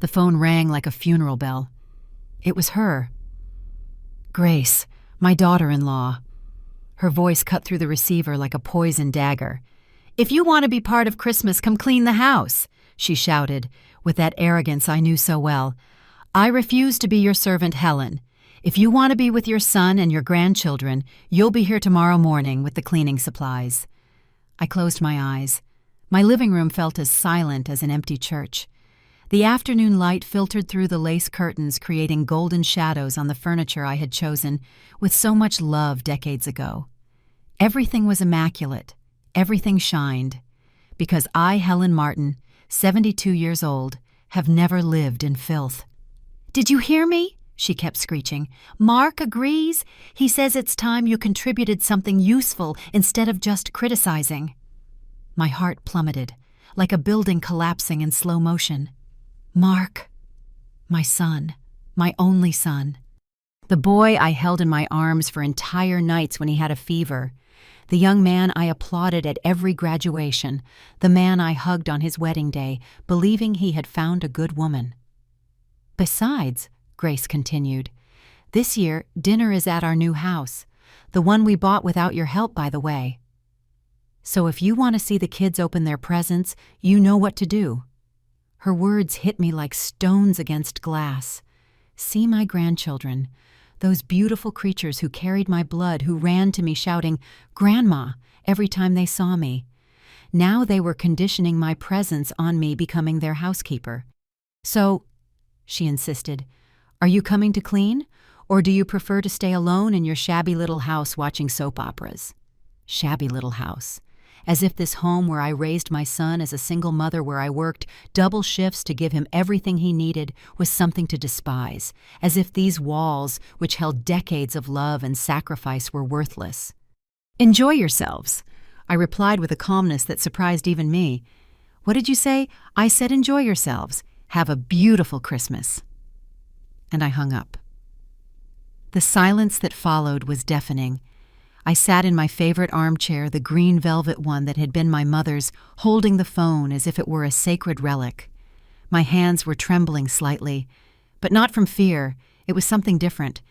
The phone rang like a funeral bell. It was her. Grace, my daughter-in-law. Her voice cut through the receiver like a poison dagger. "If you want to be part of Christmas, come clean the house," she shouted, with that arrogance I knew so well. "I refuse to be your servant, Helen. If you want to be with your son and your grandchildren, you'll be here tomorrow morning with the cleaning supplies." I closed my eyes. My living room felt as silent as an empty church. The afternoon light filtered through the lace curtains, creating golden shadows on the furniture I had chosen with so much love decades ago. Everything was immaculate. Everything shined. Because I, Helen Martin, 72 years old, have never lived in filth. "Did you hear me?" she kept screeching. "Mark agrees. He says it's time you contributed something useful instead of just criticizing." My heart plummeted, like a building collapsing in slow motion. Mark. My son. My only son. The boy I held in my arms for entire nights when he had a fever. The young man I applauded at every graduation. The man I hugged on his wedding day, believing he had found a good woman. "Besides," Grace continued, "this year dinner is at our new house, the one we bought without your help, by the way. So if you want to see the kids open their presents, you know what to do." Her words hit me like stones against glass. See my grandchildren, those beautiful creatures who carried my blood, who ran to me shouting, "Grandma," every time they saw me. Now they were conditioning my presence on me becoming their housekeeper. "So," she insisted, "are you coming to clean? Or do you prefer to stay alone in your shabby little house watching soap operas?" Shabby little house. As if this home where I raised my son as a single mother, where I worked double shifts to give him everything he needed, was something to despise. As if these walls, which held decades of love and sacrifice, were worthless. "Enjoy yourselves," I replied with a calmness that surprised even me. "What did you say?" "I said enjoy yourselves. Have a beautiful Christmas." And I hung up. The silence that followed was deafening. I sat in my favorite armchair, the green velvet one that had been my mother's, holding the phone as if it were a sacred relic. My hands were trembling slightly, but not from fear. It was something different.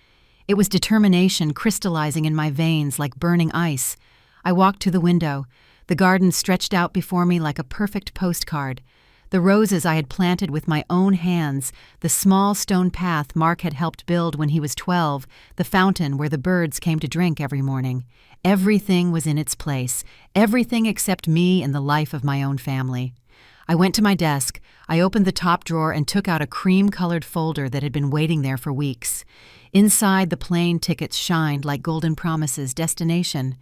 It was determination crystallizing in my veins like burning ice. I walked to the window. The garden stretched out before me like a perfect postcard. The roses I had planted with my own hands, the small stone path Mark had helped build when he was 12, the fountain where the birds came to drink every morning. Everything was in its place, everything except me and the life of my own family. I went to my desk. I opened the top drawer and took out a cream-colored folder that had been waiting there for weeks. Inside, the plane tickets shined like golden promises. Destination: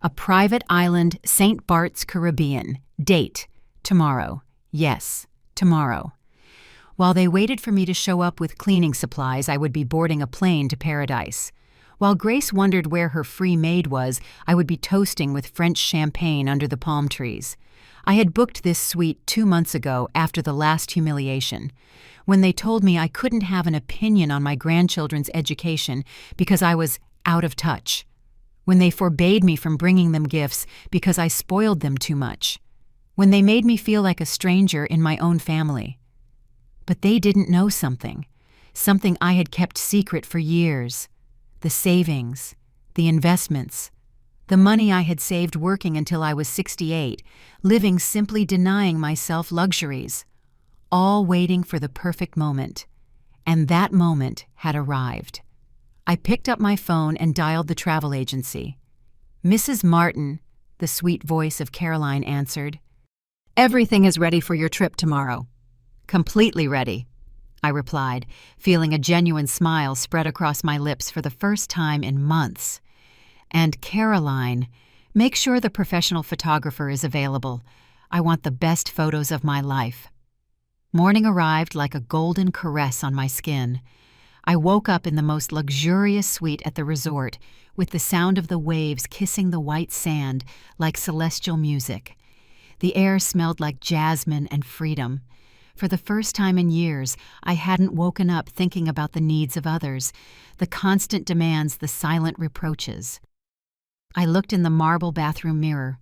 a private island, St. Bart's, Caribbean. Date: tomorrow. Yes, tomorrow. While they waited for me to show up with cleaning supplies, I would be boarding a plane to paradise. While Grace wondered where her free maid was, I would be toasting with French champagne under the palm trees. I had booked this suite 2 months ago after the last humiliation, when they told me I couldn't have an opinion on my grandchildren's education because I was out of touch, when they forbade me from bringing them gifts because I spoiled them too much, when they made me feel like a stranger in my own family. But they didn't know something I had kept secret for years. The savings, the investments, the money I had saved working until I was 68, living simply denying myself luxuries, all waiting for the perfect moment. And that moment had arrived. I picked up my phone and dialed the travel agency. "Mrs. Martin," the sweet voice of Caroline answered. "Everything is ready for your trip tomorrow." "Completely ready," I replied, feeling a genuine smile spread across my lips for the first time in months. "And Caroline, make sure the professional photographer is available. I want the best photos of my life." Morning arrived like a golden caress on my skin. I woke up in the most luxurious suite at the resort, with the sound of the waves kissing the white sand like celestial music. The air smelled like jasmine and freedom. For the first time in years, I hadn't woken up thinking about the needs of others, the constant demands, the silent reproaches. I looked in the marble bathroom mirror.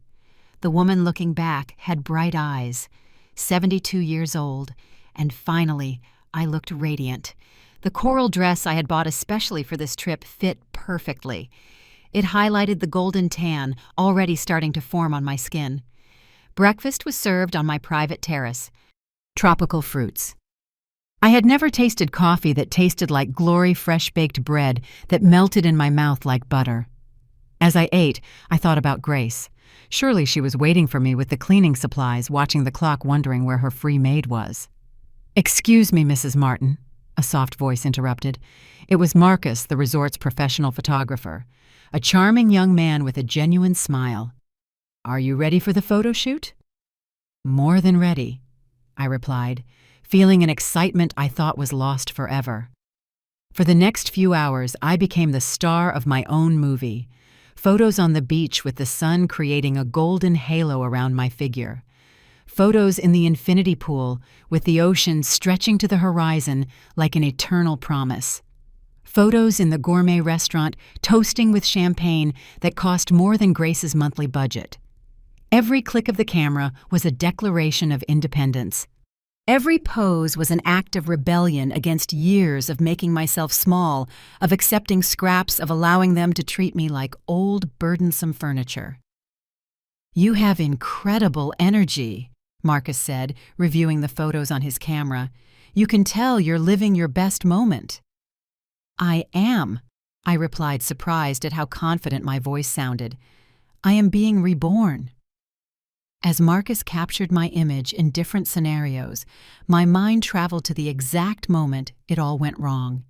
The woman looking back had bright eyes, 72 years old, and finally, I looked radiant. The coral dress I had bought especially for this trip fit perfectly. It highlighted the golden tan already starting to form on my skin. Breakfast was served on my private terrace. Tropical fruits. I had never tasted coffee that tasted like glory fresh-baked bread that melted in my mouth like butter. As I ate, I thought about Grace. Surely she was waiting for me with the cleaning supplies, watching the clock, wondering where her free maid was. "Excuse me, Mrs. Martin," a soft voice interrupted. It was Marcus, the resort's professional photographer, a charming young man with a genuine smile. "Are you ready for the photo shoot?" "More than ready," I replied, feeling an excitement I thought was lost forever. For the next few hours, I became the star of my own movie. Photos on the beach with the sun creating a golden halo around my figure. Photos in the infinity pool with the ocean stretching to the horizon like an eternal promise. Photos in the gourmet restaurant toasting with champagne that cost more than Grace's monthly budget. Every click of the camera was a declaration of independence. Every pose was an act of rebellion against years of making myself small, of accepting scraps, of allowing them to treat me like old, burdensome furniture. "You have incredible energy," Marcus said, reviewing the photos on his camera. "You can tell you're living your best moment." "I am," I replied, surprised at how confident my voice sounded. "I am being reborn." As Marcus captured my image in different scenarios, my mind traveled to the exact moment it all went wrong.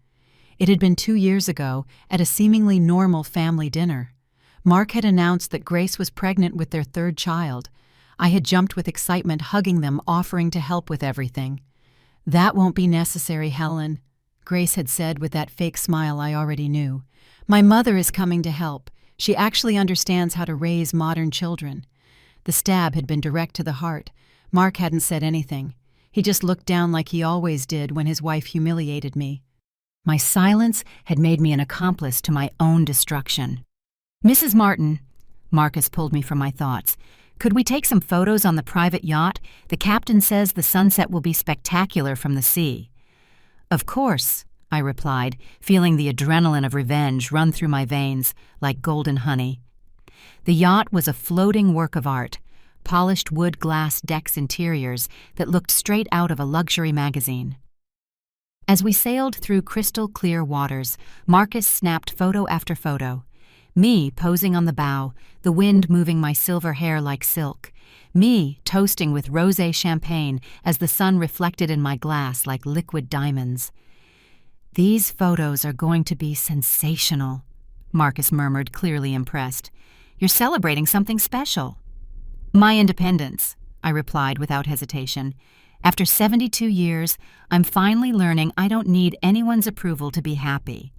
It had been 2 years ago, at a seemingly normal family dinner. Mark had announced that Grace was pregnant with their 3rd child. I had jumped with excitement, hugging them, offering to help with everything. "That won't be necessary, Helen," Grace had said with that fake smile I already knew. "My mother is coming to help. She actually understands how to raise modern children." The stab had been direct to the heart. Mark hadn't said anything. He just looked down like he always did when his wife humiliated me. My silence had made me an accomplice to my own destruction. "Mrs. Martin," Marcus pulled me from my thoughts, "could we take some photos on the private yacht? The captain says the sunset will be spectacular from the sea." "Of course," I replied, feeling the adrenaline of revenge run through my veins like golden honey. The yacht was a floating work of art, polished wood glass decks interiors that looked straight out of a luxury magazine. As we sailed through crystal-clear waters, Marcus snapped photo after photo. Me posing on the bow, the wind moving my silver hair like silk. Me toasting with rosé champagne as the sun reflected in my glass like liquid diamonds. "These photos are going to be sensational," Marcus murmured, clearly impressed. "You're celebrating something special." "My independence," I replied without hesitation. "After 72 years, I'm finally learning I don't need anyone's approval to be happy."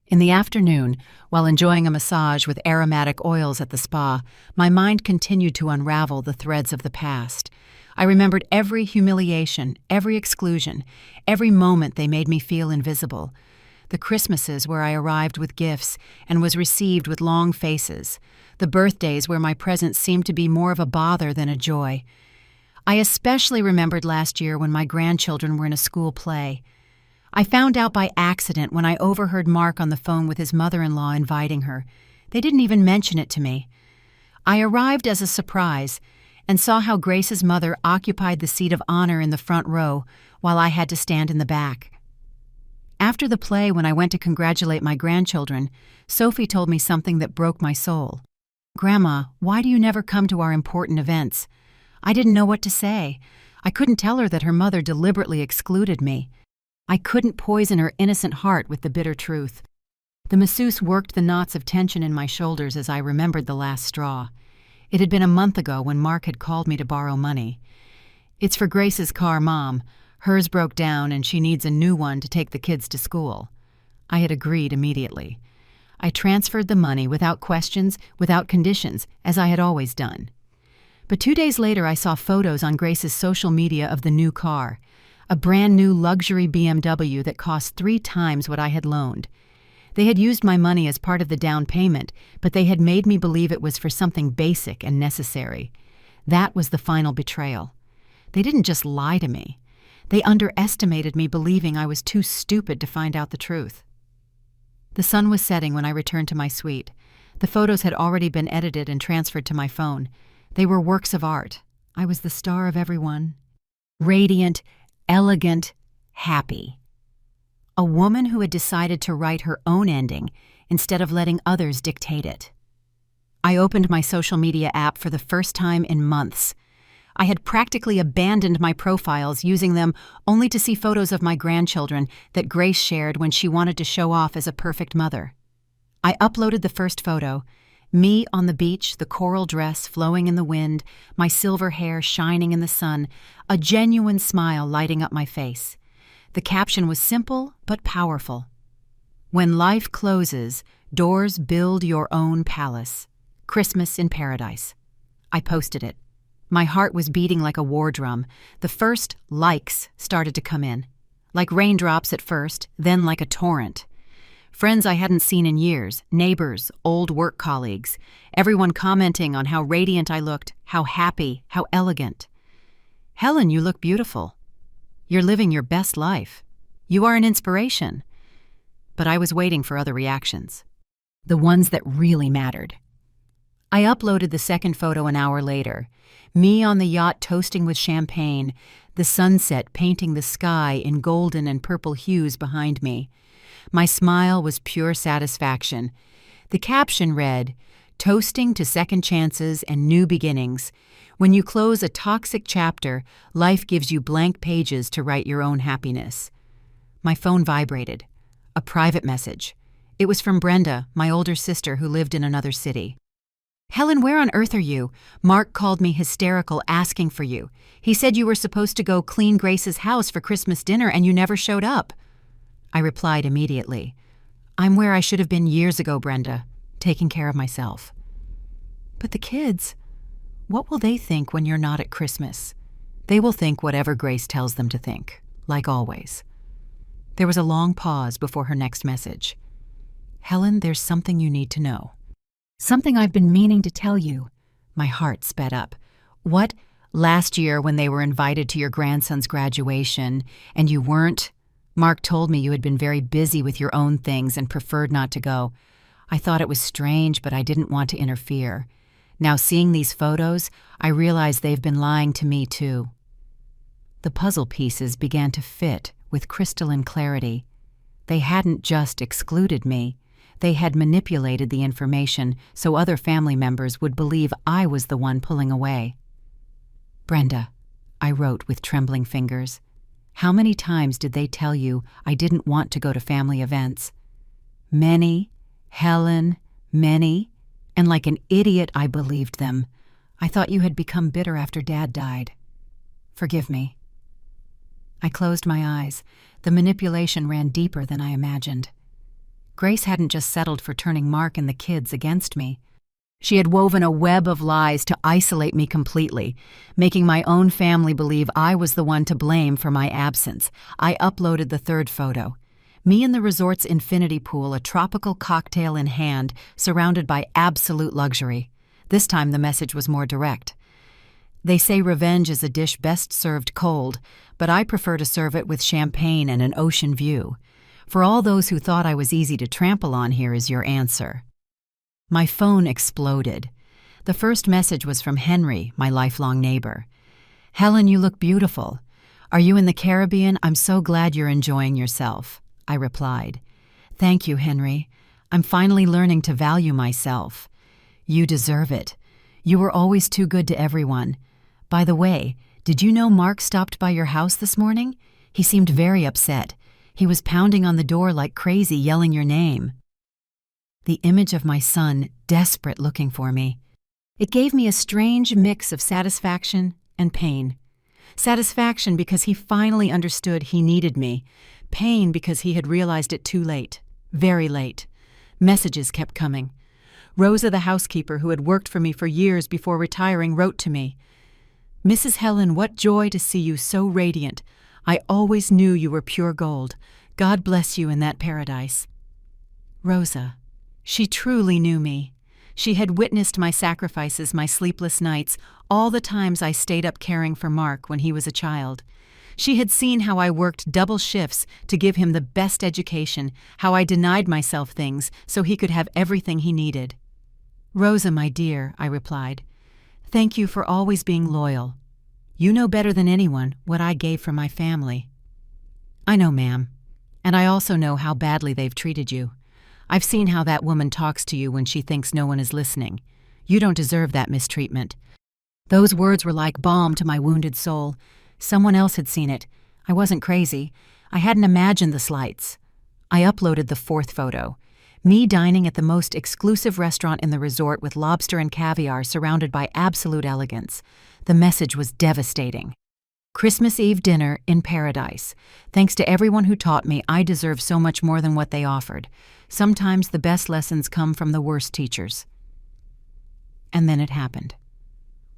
In the afternoon, while enjoying a massage with aromatic oils at the spa, my mind continued to unravel the threads of the past. I remembered every humiliation, every exclusion, every moment they made me feel invisible. The Christmases where I arrived with gifts and was received with long faces. The birthdays where my presence seemed to be more of a bother than a joy. I especially remembered last year when my grandchildren were in a school play. I found out by accident when I overheard Mark on the phone with his mother-in-law inviting her. They didn't even mention it to me. I arrived as a surprise and saw how Grace's mother occupied the seat of honor in the front row while I had to stand in the back. After the play, when I went to congratulate my grandchildren, Sophie told me something that broke my soul. "Grandma, why do you never come to our important events?" I didn't know what to say. I couldn't tell her that her mother deliberately excluded me. I couldn't poison her innocent heart with the bitter truth. The masseuse worked the knots of tension in my shoulders as I remembered the last straw. It had been a month ago when Mark had called me to borrow money. "It's for Grace's car, Mom. Hers broke down and she needs a new one to take the kids to school." I had agreed immediately. I transferred the money without questions, without conditions, as I had always done. But 2 days later I saw photos on Grace's social media of the new car, a brand new luxury BMW that cost 3 times what I had loaned. They had used my money as part of the down payment, but they had made me believe it was for something basic and necessary. That was the final betrayal. They didn't just lie to me. They underestimated me, believing I was too stupid to find out the truth. The sun was setting when I returned to my suite. The photos had already been edited and transferred to my phone. They were works of art. I was the star of every one. Radiant, elegant, happy. A woman who had decided to write her own ending instead of letting others dictate it. I opened my social media app for the first time in months. I had practically abandoned my profiles, using them only to see photos of my grandchildren that Grace shared when she wanted to show off as a perfect mother. I uploaded the first photo, me on the beach, the coral dress flowing in the wind, my silver hair shining in the sun, a genuine smile lighting up my face. The caption was simple but powerful. When life closes, doors build your own palace. Christmas in paradise. I posted it. My heart was beating like a war drum. The first likes started to come in. Like raindrops at first, then like a torrent. Friends I hadn't seen in years, neighbors, old work colleagues, everyone commenting on how radiant I looked, how happy, how elegant. "Helen, you look beautiful. You're living your best life. You are an inspiration." But I was waiting for other reactions. The ones that really mattered. I uploaded the second photo an hour later. Me on the yacht toasting with champagne, the sunset painting the sky in golden and purple hues behind me. My smile was pure satisfaction. The caption read, "Toasting to second chances and new beginnings. When you close a toxic chapter, life gives you blank pages to write your own happiness." My phone vibrated. A private message. It was from Brenda, my older sister who lived in another city. "Helen, where on earth are you? Mark called me hysterical asking for you. He said you were supposed to go clean Grace's house for Christmas dinner and you never showed up." I replied immediately, "I'm where I should have been years ago, Brenda, taking care of myself." "But the kids, what will they think when you're not at Christmas?" "They will think whatever Grace tells them to think, like always." There was a long pause before her next message. "Helen, there's something you need to know." "Something I've been meaning to tell you." My heart sped up. "What? Last year when they were invited to your grandson's graduation, and you weren't? Mark told me you had been very busy with your own things and preferred not to go. I thought it was strange, but I didn't want to interfere. Now seeing these photos, I realize they've been lying to me too." The puzzle pieces began to fit with crystalline clarity. They hadn't just excluded me. They had manipulated the information so other family members would believe I was the one pulling away. "Brenda," I wrote with trembling fingers, "how many times did they tell you I didn't want to go to family events?" "Many, Helen, many. And like an idiot, I believed them. I thought you had become bitter after Dad died. Forgive me." I closed my eyes. The manipulation ran deeper than I imagined. Grace hadn't just settled for turning Mark and the kids against me. She had woven a web of lies to isolate me completely, making my own family believe I was the one to blame for my absence. I uploaded the third photo. Me in the resort's infinity pool, a tropical cocktail in hand, surrounded by absolute luxury. This time the message was more direct. "They say revenge is a dish best served cold, but I prefer to serve it with champagne and an ocean view. For all those who thought I was easy to trample on, here is your answer." My phone exploded. The first message was from Henry, my lifelong neighbor. "Helen, you look beautiful. Are you in the Caribbean? I'm so glad you're enjoying yourself." I replied. "Thank you, Henry. I'm finally learning to value myself. You deserve it. You were always too good to everyone. By the way, did you know Mark stopped by your house this morning? He seemed very upset. He was pounding on the door like crazy, yelling your name." The image of my son, desperate looking for me. It gave me a strange mix of satisfaction and pain. Satisfaction because he finally understood he needed me. Pain because he had realized it too late. Very late. Messages kept coming. Rosa, the housekeeper who had worked for me for years before retiring, wrote to me, "Mrs. Helen, what joy to see you so radiant. I always knew you were pure gold. God bless you in that paradise." Rosa. She truly knew me. She had witnessed my sacrifices, my sleepless nights, all the times I stayed up caring for Mark when he was a child. She had seen how I worked double shifts to give him the best education, how I denied myself things so he could have everything he needed. "Rosa, my dear," I replied, "thank you for always being loyal. You know better than anyone what I gave for my family." "I know, ma'am. And I also know how badly they've treated you. I've seen how that woman talks to you when she thinks no one is listening. You don't deserve that mistreatment." Those words were like balm to my wounded soul. Someone else had seen it. I wasn't crazy. I hadn't imagined the slights. I uploaded the fourth photo. Me dining at the most exclusive restaurant in the resort with lobster and caviar surrounded by absolute elegance. The message was devastating. Christmas Eve dinner in paradise. Thanks to everyone who taught me I deserve so much more than what they offered. Sometimes the best lessons come from the worst teachers. And then it happened.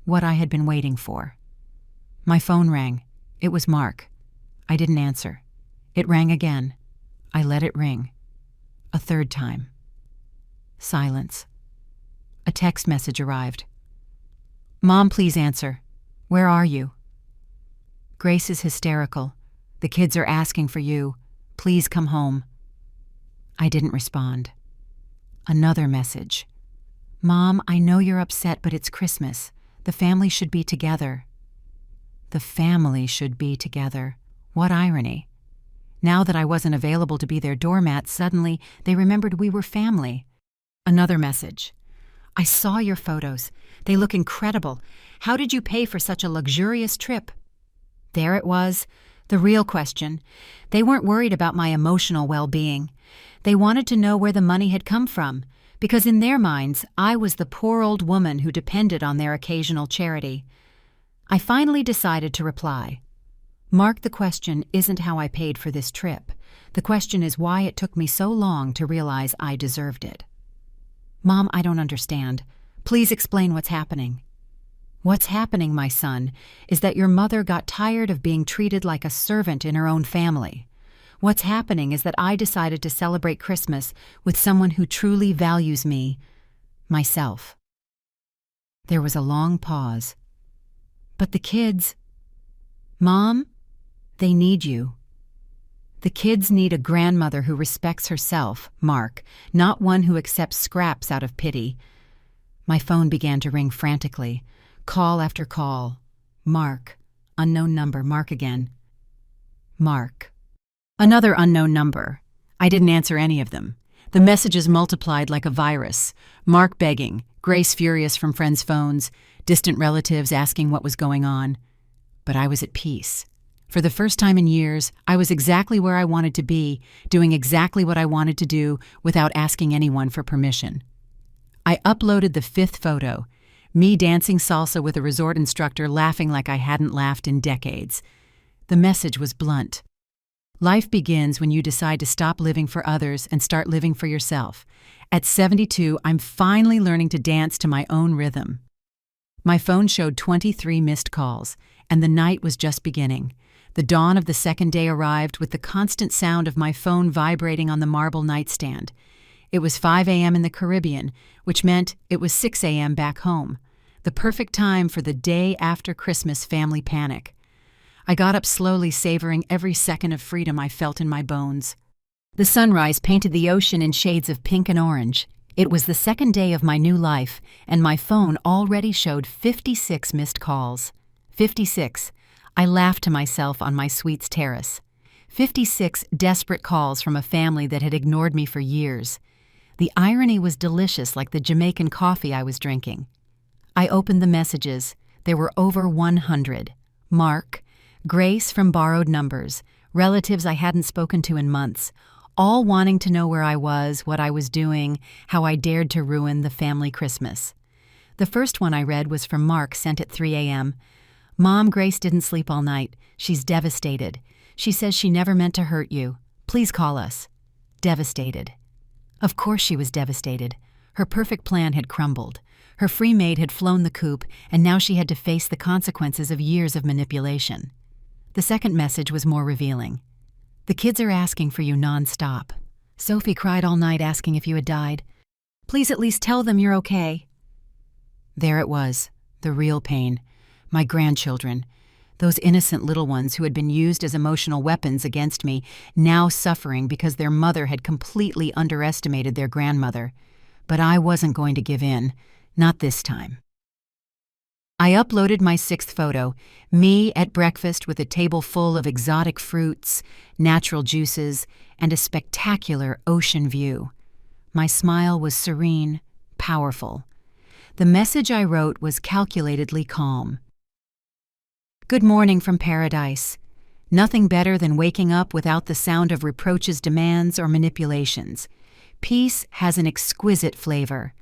What I had been waiting for. My phone rang. It was Mark. I didn't answer. It rang again. I let it ring. A third time. Silence. A text message arrived. "Mom, please answer. Where are you? Grace is hysterical. The kids are asking for you. Please come home." I didn't respond. Another message. "Mom, I know you're upset, but it's Christmas. The family should be together." The family should be together. What irony. Now that I wasn't available to be their doormat, suddenly they remembered we were family. Another message. "I saw your photos. They look incredible. How did you pay for such a luxurious trip?" There it was, the real question. They weren't worried about my emotional well-being. They wanted to know where the money had come from, because in their minds, I was the poor old woman who depended on their occasional charity. I finally decided to reply. "Mark, the question isn't how I paid for this trip. The question is why it took me so long to realize I deserved it." "Mom, I don't understand. Please explain what's happening." "What's happening, my son, is that your mother got tired of being treated like a servant in her own family. What's happening is that I decided to celebrate Christmas with someone who truly values me, myself." There was a long pause. "But the kids..." "Mom, they need you. The kids need a grandmother who respects herself, Mark, not one who accepts scraps out of pity." My phone began to ring frantically. Call after call. Mark. Unknown number. Mark again. Mark. Another unknown number. I didn't answer any of them. The messages multiplied like a virus. Mark begging, Grace furious from friends' phones, distant relatives asking what was going on. But I was at peace. For the first time in years, I was exactly where I wanted to be, doing exactly what I wanted to do without asking anyone for permission. I uploaded the fifth photo. Me dancing salsa with a resort instructor laughing like I hadn't laughed in decades. The message was blunt. Life begins when you decide to stop living for others and start living for yourself. At 72, I'm finally learning to dance to my own rhythm. My phone showed 23 missed calls, and the night was just beginning. The dawn of the second day arrived with the constant sound of my phone vibrating on the marble nightstand. It was 5 a.m. in the Caribbean, which meant it was 6 a.m. back home. The perfect time for the day after Christmas family panic. I got up slowly, savoring every second of freedom I felt in my bones. The sunrise painted the ocean in shades of pink and orange. It was the second day of my new life, and my phone already showed 56 missed calls. 56. I laughed to myself on my suite's terrace. 56 desperate calls from a family that had ignored me for years. The irony was delicious, like the Jamaican coffee I was drinking. I opened the messages. There were over 100. Mark, Grace from borrowed numbers, relatives I hadn't spoken to in months, all wanting to know where I was, what I was doing, how I dared to ruin the family Christmas. The first one I read was from Mark, sent at 3 a.m. "Mom, Grace didn't sleep all night. She's devastated. She says she never meant to hurt you. Please call us." Devastated. Of course she was devastated. Her perfect plan had crumbled. Her free maid had flown the coop, and now she had to face the consequences of years of manipulation. The second message was more revealing. "The kids are asking for you nonstop. Sophie cried all night asking if you had died. Please at least tell them you're okay." There it was, the real pain. My grandchildren. those innocent little ones who had been used as emotional weapons against me, now suffering because their mother had completely underestimated their grandmother. But I wasn't going to give in, not this time. I uploaded my 6th photo, me at breakfast with a table full of exotic fruits, natural juices, and a spectacular ocean view. My smile was serene, powerful. The message I wrote was calculatedly calm. Good morning from paradise. Nothing better than waking up without the sound of reproaches, demands, or manipulations. Peace has an exquisite flavor.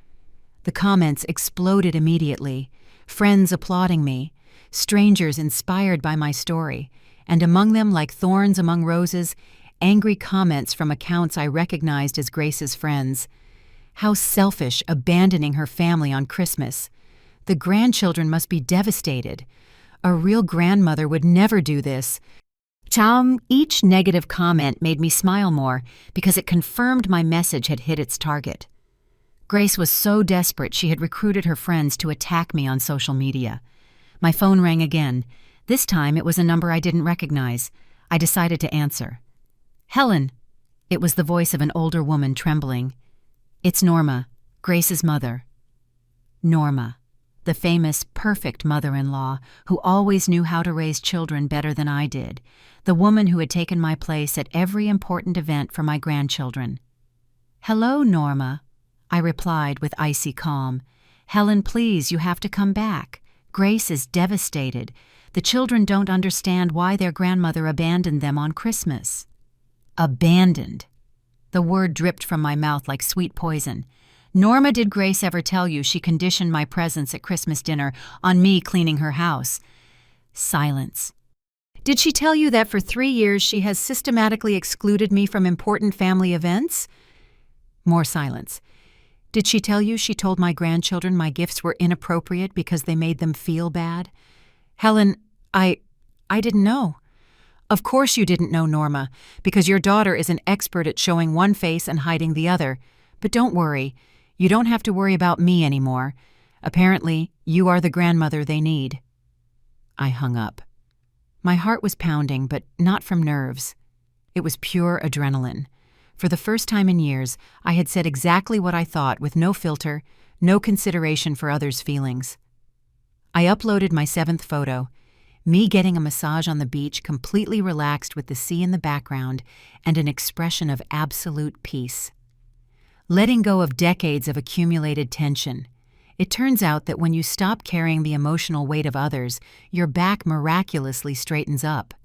The comments exploded immediately, friends applauding me, strangers inspired by my story, and among them, like thorns among roses, angry comments from accounts I recognized as Grace's friends. How selfish, abandoning her family on Christmas. The grandchildren must be devastated. A real grandmother would never do this. Each negative comment made me smile more because it confirmed my message had hit its target. Grace was so desperate she had recruited her friends to attack me on social media. My phone rang again. This time it was a number I didn't recognize. I decided to answer. "Helen." It was the voice of an older woman trembling. "It's Norma, Grace's mother." Norma, the famous, perfect mother-in-law who always knew how to raise children better than I did, the woman who had taken my place at every important event for my grandchildren. "Hello, Norma," I replied with icy calm. "Helen, please, you have to come back. Grace is devastated. The children don't understand why their grandmother abandoned them on Christmas." Abandoned. The word dripped from my mouth like sweet poison. "Norma, did Grace ever tell you she conditioned my presence at Christmas dinner on me cleaning her house?" Silence. "Did she tell you that for 3 years she has systematically excluded me from important family events?" More silence. "Did she tell you she told my grandchildren my gifts were inappropriate because they made them feel bad?" "Helen, I didn't know." "Of course you didn't know, Norma, because your daughter is an expert at showing one face and hiding the other. But don't worry. You don't have to worry about me anymore. Apparently, you are the grandmother they need." I hung up. My heart was pounding, but not from nerves. It was pure adrenaline. For the first time in years, I had said exactly what I thought with no filter, no consideration for others' feelings. I uploaded my 7th photo, me getting a massage on the beach, completely relaxed with the sea in the background and an expression of absolute peace. Letting go of decades of accumulated tension. It turns out that when you stop carrying the emotional weight of others, your back miraculously straightens up.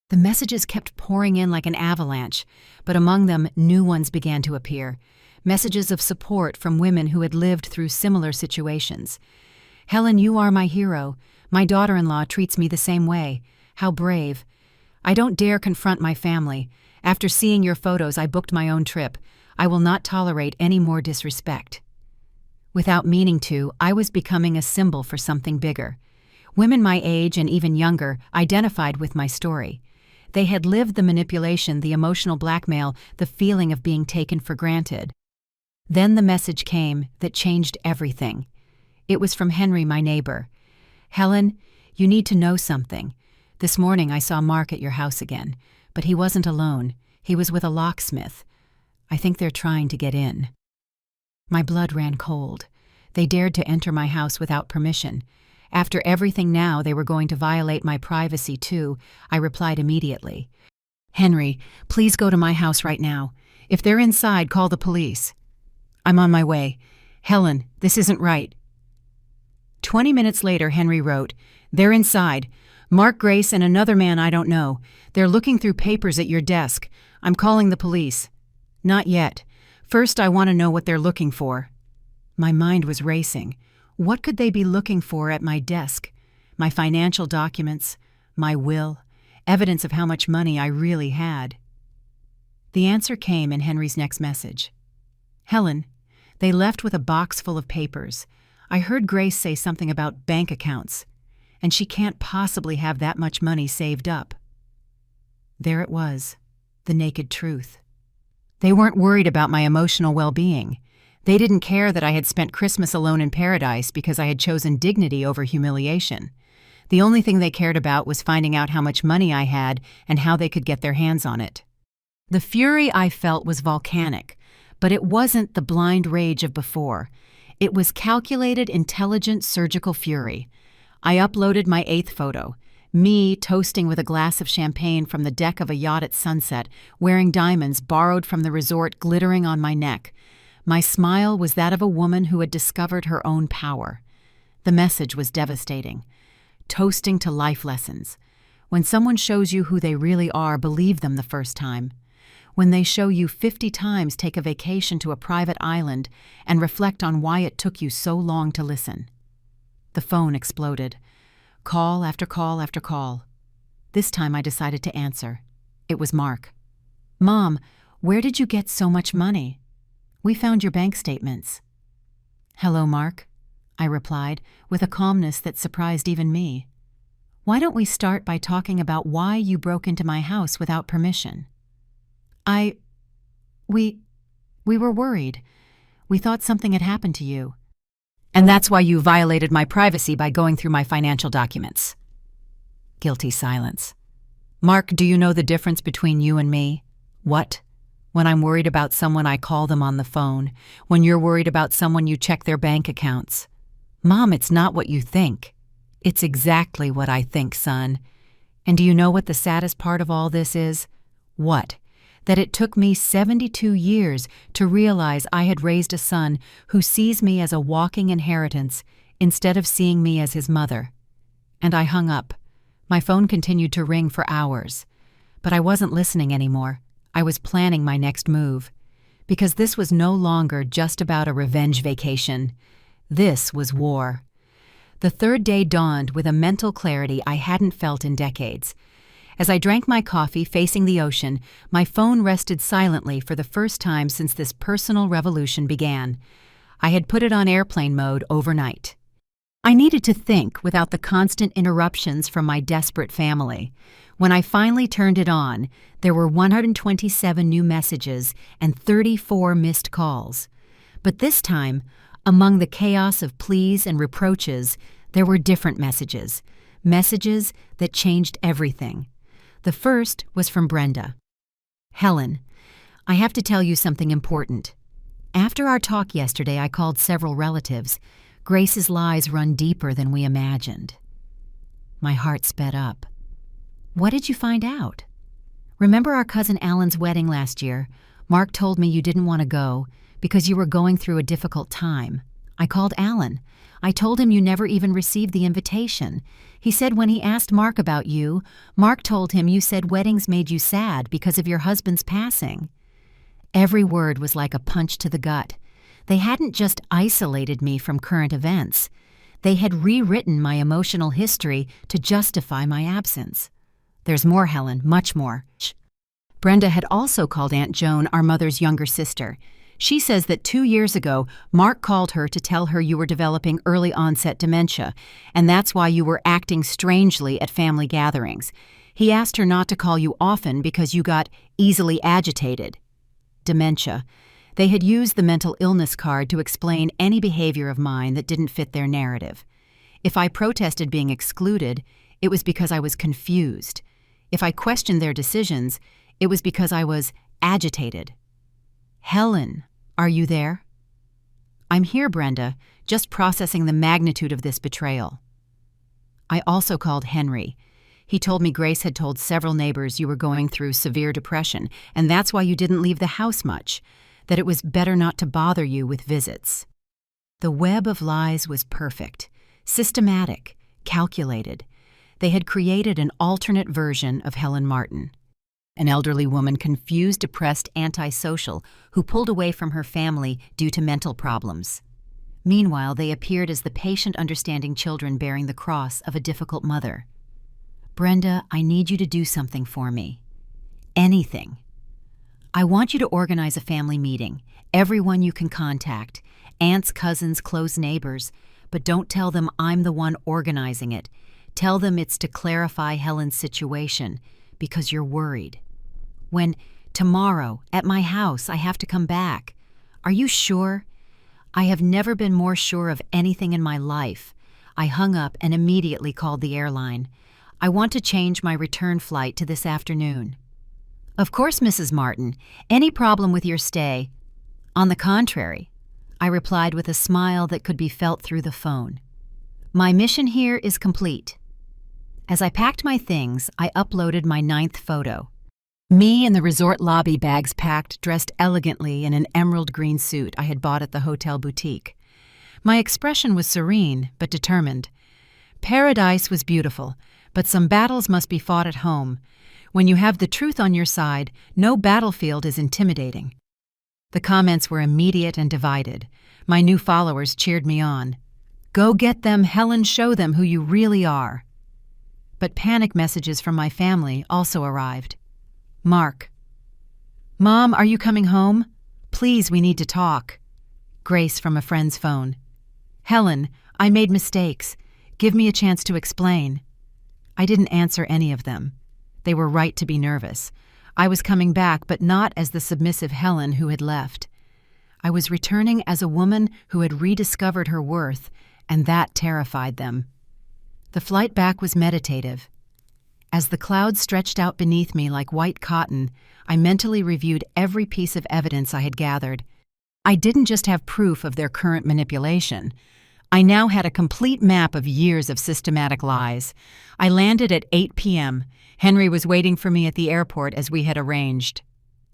The messages kept pouring in like an avalanche, but among them, new ones began to appear. Messages of support from women who had lived through similar situations. "Helen, you are my hero. My daughter-in-law treats me the same way. How brave. I don't dare confront my family. After seeing your photos, I booked my own trip. I will not tolerate any more disrespect." Without meaning to, I was becoming a symbol for something bigger. Women my age and even younger identified with my story. They had lived the manipulation, the emotional blackmail, the feeling of being taken for granted. Then the message came that changed everything. It was from Henry, my neighbor. "Helen, you need to know something. This morning I saw Mark at your house again, but he wasn't alone. He was with a locksmith. I think they're trying to get in." My blood ran cold. They dared to enter my house without permission. After everything now, they were going to violate my privacy too. I replied immediately. "Henry, please go to my house right now. If they're inside, call the police." "I'm on my way. Helen, this isn't right." 20 minutes later, Henry wrote, "They're inside. Mark, Grace, and another man I don't know. They're looking through papers at your desk. I'm calling the police." "Not yet. First, I want to know what they're looking for." My mind was racing. What could they be looking for at my desk? My financial documents, my will, evidence of how much money I really had. The answer came in Henry's next message. "Helen, they left with a box full of papers. I heard Grace say something about bank accounts, and she can't possibly have that much money saved up." There it was, the naked truth. They weren't worried about my emotional well-being. They didn't care that I had spent Christmas alone in paradise because I had chosen dignity over humiliation. The only thing they cared about was finding out how much money I had and how they could get their hands on it. The fury I felt was volcanic, but it wasn't the blind rage of before. It was calculated, intelligent, surgical fury. I uploaded my 8th photo, me toasting with a glass of champagne from the deck of a yacht at sunset, wearing diamonds borrowed from the resort glittering on my neck. My smile was that of a woman who had discovered her own power. The message was devastating. Toasting to life lessons. When someone shows you who they really are, believe them the first time. When they show you 50 times, take a vacation to a private island and reflect on why it took you so long to listen. The phone exploded. Call after call after call. This time I decided to answer. It was Mark. "Mom, where did you get so much money?" "We found your bank statements." "Hello, Mark," I replied, with a calmness that surprised even me. "Why don't we start by talking about why you broke into my house without permission?" We were worried. We thought something had happened to you. "And that's why you violated my privacy by going through my financial documents." Guilty silence. "Mark, do you know the difference between you and me?" "What?" "When I'm worried about someone, I call them on the phone. When you're worried about someone, you check their bank accounts." "Mom, it's not what you think." "It's exactly what I think, son. And do you know what the saddest part of all this is?" "What?" "That it took me 72 years to realize I had raised a son who sees me as a walking inheritance instead of seeing me as his mother." And I hung up. My phone continued to ring for hours. But I wasn't listening anymore. I was planning my next move. Because this was no longer just about a revenge vacation. This was war. The third day dawned with a mental clarity I hadn't felt in decades. As I drank my coffee facing the ocean, my phone rested silently for the first time since this personal revolution began. I had put it on airplane mode overnight. I needed to think without the constant interruptions from my desperate family. When I finally turned it on, there were 127 new messages and 34 missed calls. But this time, among the chaos of pleas and reproaches, there were different messages. Messages that changed everything. The first was from Brenda. "Helen, I have to tell you something important. After our talk yesterday, I called several relatives. Grace's lies run deeper than we imagined." My heart sped up. "What did you find out?" "Remember our cousin Alan's wedding last year? Mark told me you didn't want to go because you were going through a difficult time. I called Alan. I told him you never even received the invitation. He said when he asked Mark about you, Mark told him you said weddings made you sad because of your husband's passing." Every word was like a punch to the gut. They hadn't just isolated me from current events. They had rewritten my emotional history to justify my absence. "There's more, Helen, much more." Brenda had also called Aunt Joan, our mother's younger sister. She says that 2 years ago, Mark called her to tell her you were developing early-onset dementia, and that's why you were acting strangely at family gatherings. He asked her not to call you often because you got easily agitated. Dementia. They had used the mental illness card to explain any behavior of mine that didn't fit their narrative. If I protested being excluded, it was because I was confused. If I questioned their decisions, it was because I was agitated. "Helen, are you there?" "I'm here, Brenda, just processing the magnitude of this betrayal." I also called Henry. He told me Grace had told several neighbors you were going through severe depression, and that's why you didn't leave the house much, that it was better not to bother you with visits. The web of lies was perfect, systematic, calculated. They had created an alternate version of Helen Martin. An elderly woman, confused, depressed, antisocial, who pulled away from her family due to mental problems. Meanwhile, they appeared as the patient, understanding children bearing the cross of a difficult mother. "Brenda, I need you to do something for me. Anything. I want you to organize a family meeting, everyone you can contact, aunts, cousins, close neighbors, but don't tell them I'm the one organizing it. Tell them it's to clarify Helen's situation, because you're worried. When tomorrow, at my house, I have to come back. Are you sure? I have never been more sure of anything in my life. I hung up and immediately called the airline. I want to change my return flight to this afternoon. Of course, Mrs. Martin. Any problem with your stay? On the contrary, I replied with a smile that could be felt through the phone. My mission here is complete. As I packed my things, I uploaded my 9th photo. Me in the resort lobby, bags packed, dressed elegantly in an emerald green suit I had bought at the hotel boutique. My expression was serene, but determined. Paradise was beautiful, but some battles must be fought at home. When you have the truth on your side, no battlefield is intimidating. The comments were immediate and divided. My new followers cheered me on. Go get them, Helen, show them who you really are. But panic messages from my family also arrived. Mark. Mom, are you coming home? Please, we need to talk. Grace from a friend's phone. Helen, I made mistakes. Give me a chance to explain. I didn't answer any of them. They were right to be nervous. I was coming back, but not as the submissive Helen who had left. I was returning as a woman who had rediscovered her worth, and that terrified them. The flight back was meditative. As the clouds stretched out beneath me like white cotton, I mentally reviewed every piece of evidence I had gathered. I didn't just have proof of their current manipulation. I now had a complete map of years of systematic lies. I landed at 8 p.m. Henry was waiting for me at the airport as we had arranged.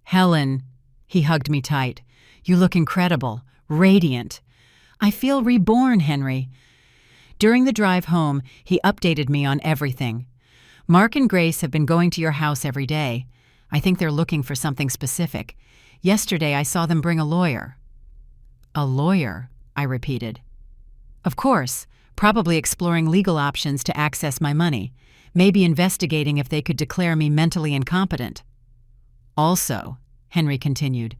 Helen, he hugged me tight. You look incredible, radiant. I feel reborn, Henry. During the drive home, he updated me on everything. Mark and Grace have been going to your house every day. I think they're looking for something specific. Yesterday I saw them bring a lawyer. A lawyer, I repeated. Of course, probably exploring legal options to access my money, maybe investigating if they could declare me mentally incompetent. Also, Henry continued,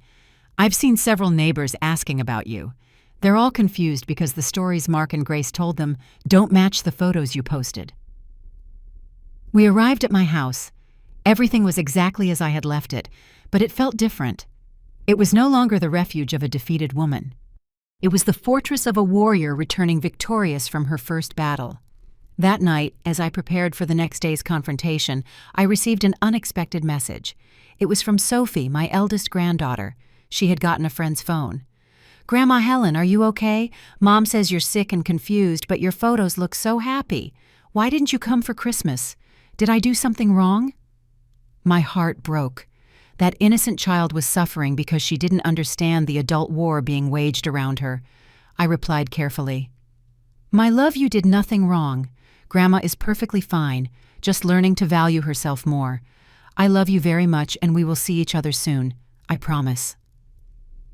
I've seen several neighbors asking about you. They're all confused because the stories Mark and Grace told them don't match the photos you posted. We arrived at my house. Everything was exactly as I had left it, but it felt different. It was no longer the refuge of a defeated woman. It was the fortress of a warrior returning victorious from her first battle. That night, as I prepared for the next day's confrontation, I received an unexpected message. It was from Sophie, my eldest granddaughter. She had gotten a friend's phone. Grandma Helen, are you okay? Mom says you're sick and confused, but your photos look so happy. Why didn't you come for Christmas? Did I do something wrong? My heart broke. That innocent child was suffering because she didn't understand the adult war being waged around her. I replied carefully. My love, you did nothing wrong. Grandma is perfectly fine, just learning to value herself more. I love you very much and we will see each other soon. I promise.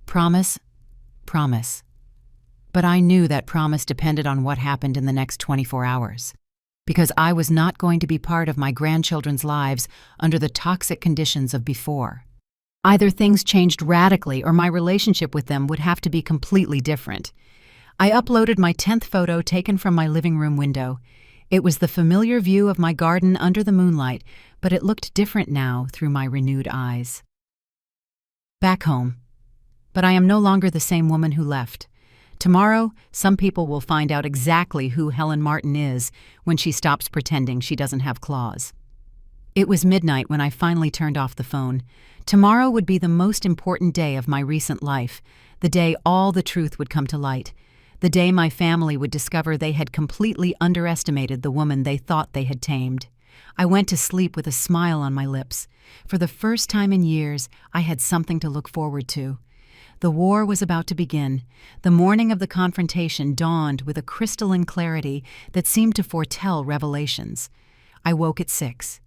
Promise? Promise. But I knew that promise depended on what happened in the next 24 hours. Because I was not going to be part of my grandchildren's lives under the toxic conditions of before. Either things changed radically or my relationship with them would have to be completely different. I uploaded my 10th photo taken from my living room window. It was the familiar view of my garden under the moonlight, but it looked different now through my renewed eyes. Back home. But I am no longer the same woman who left. Tomorrow, some people will find out exactly who Helen Martin is when she stops pretending she doesn't have claws. It was midnight when I finally turned off the phone. Tomorrow would be the most important day of my recent life, the day all the truth would come to light, the day my family would discover they had completely underestimated the woman they thought they had tamed. I went to sleep with a smile on my lips. For the first time in years, I had something to look forward to. The war was about to begin. The morning of the confrontation dawned with a crystalline clarity that seemed to foretell revelations. I woke at 6.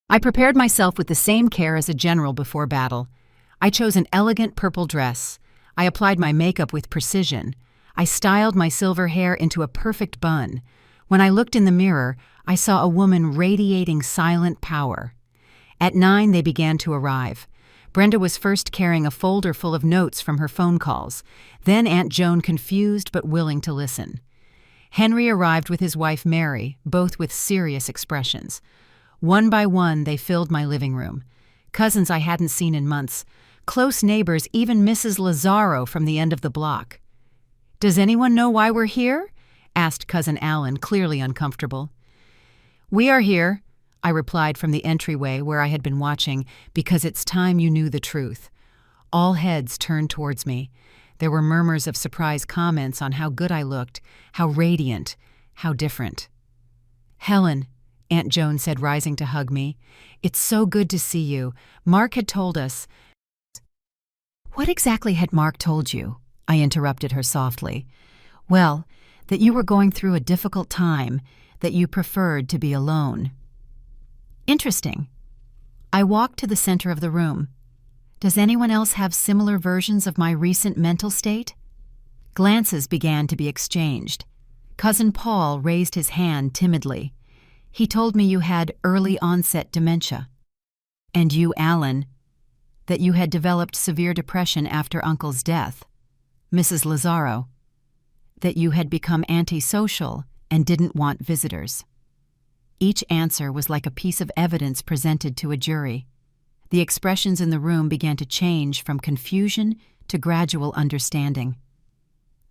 I prepared myself with the same care as a general before battle. I chose an elegant purple dress. I applied my makeup with precision. I styled my silver hair into a perfect bun. When I looked in the mirror, I saw a woman radiating silent power. At 9, they began to arrive. Brenda was first carrying a folder full of notes from her phone calls, then Aunt Joan confused but willing to listen. Henry arrived with his wife Mary, both with serious expressions. One by one, they filled my living room. Cousins I hadn't seen in months, close neighbors, even Mrs. Lazaro from the end of the block. Does anyone know why we're here? asked Cousin Alan, clearly uncomfortable. "We are here," I replied from the entryway where I had been watching, "because it's time you knew the truth." All heads turned towards me. There were murmurs of surprised comments on how good I looked, how radiant, how different. "Helen," Aunt Joan said, rising to hug me, "it's so good to see you. Mark had told us—" "What exactly had Mark told you?" I interrupted her softly. "Well, that you were going through a difficult time, that you preferred to be alone." "Interesting." I walked to the center of the room. "Does anyone else have similar versions of my recent mental state?" Glances began to be exchanged. Cousin Paul raised his hand timidly. "He told me you had early-onset dementia." "And you, Alan, that you had developed severe depression after Uncle's death." "Mrs. Lazaro, that you had become antisocial and didn't want visitors." Each answer was like a piece of evidence presented to a jury. The expressions in the room began to change from confusion to gradual understanding.